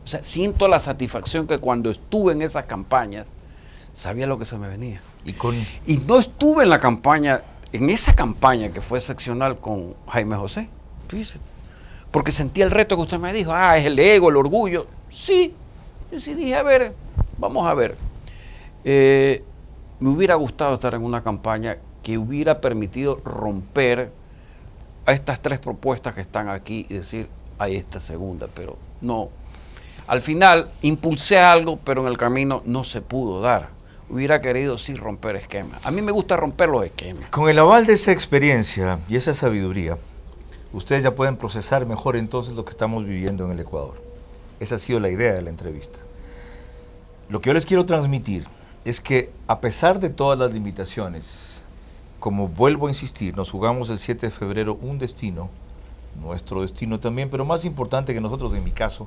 Speaker 6: O sea, siento la satisfacción que cuando estuve en esas campañas, sabía lo que se me venía. Y no estuve en la campaña, en esa campaña que fue seccional con Jaime José, fíjese, porque sentí el reto que usted me dijo, es el ego, el orgullo. Sí, yo sí dije, a ver, vamos a ver. Me hubiera gustado estar en una campaña que hubiera permitido romper a estas 3 propuestas que están aquí y decir, hay esta segunda, pero no. Al final impulsé algo, pero en el camino no se pudo dar. Hubiera querido sí romper esquemas. A mí me gusta romper los esquemas.
Speaker 2: Con el aval de esa experiencia y esa sabiduría, ustedes ya pueden procesar mejor entonces lo que estamos viviendo en el Ecuador. Esa ha sido la idea de la entrevista. Lo que yo les quiero transmitir es que a pesar de todas las limitaciones, como vuelvo a insistir, nos jugamos el 7 de febrero un destino, nuestro destino también, pero más importante que nosotros, en mi caso,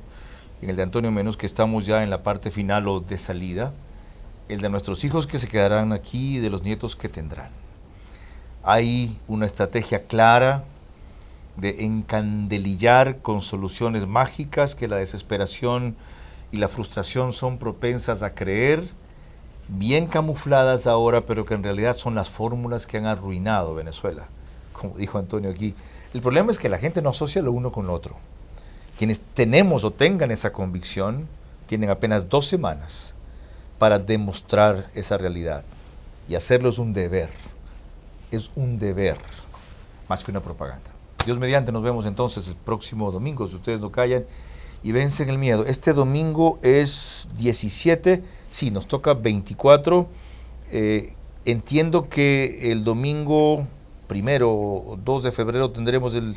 Speaker 2: en el de Antonio Menos, que estamos ya en la parte final o de salida, el de nuestros hijos que se quedarán aquí y de los nietos que tendrán. Hay una estrategia clara de encandelillar con soluciones mágicas que la desesperación y la frustración son propensas a creer, bien camufladas ahora, pero que en realidad son las fórmulas que han arruinado Venezuela. Como dijo Antonio aquí, el problema es que la gente no asocia lo uno con lo otro. Quienes tenemos o tengan esa convicción tienen apenas 2 semanas para demostrar esa realidad. Y hacerlo es un deber más que una propaganda. Dios mediante, nos vemos entonces el próximo domingo, si ustedes no callan y vencen el miedo. Este domingo es 17, sí, nos toca 24. Entiendo que el domingo 1 o 2 de febrero tendremos el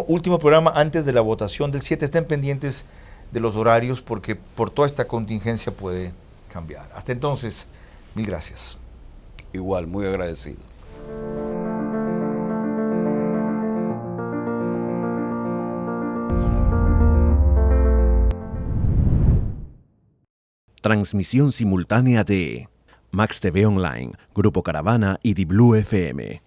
Speaker 2: último programa antes de la votación del 7. Estén pendientes de los horarios porque por toda esta contingencia puede cambiar. Hasta entonces, mil gracias.
Speaker 6: Igual, muy agradecido.
Speaker 4: Transmisión simultánea de Max TV Online, Grupo Caravana y Di Blue FM.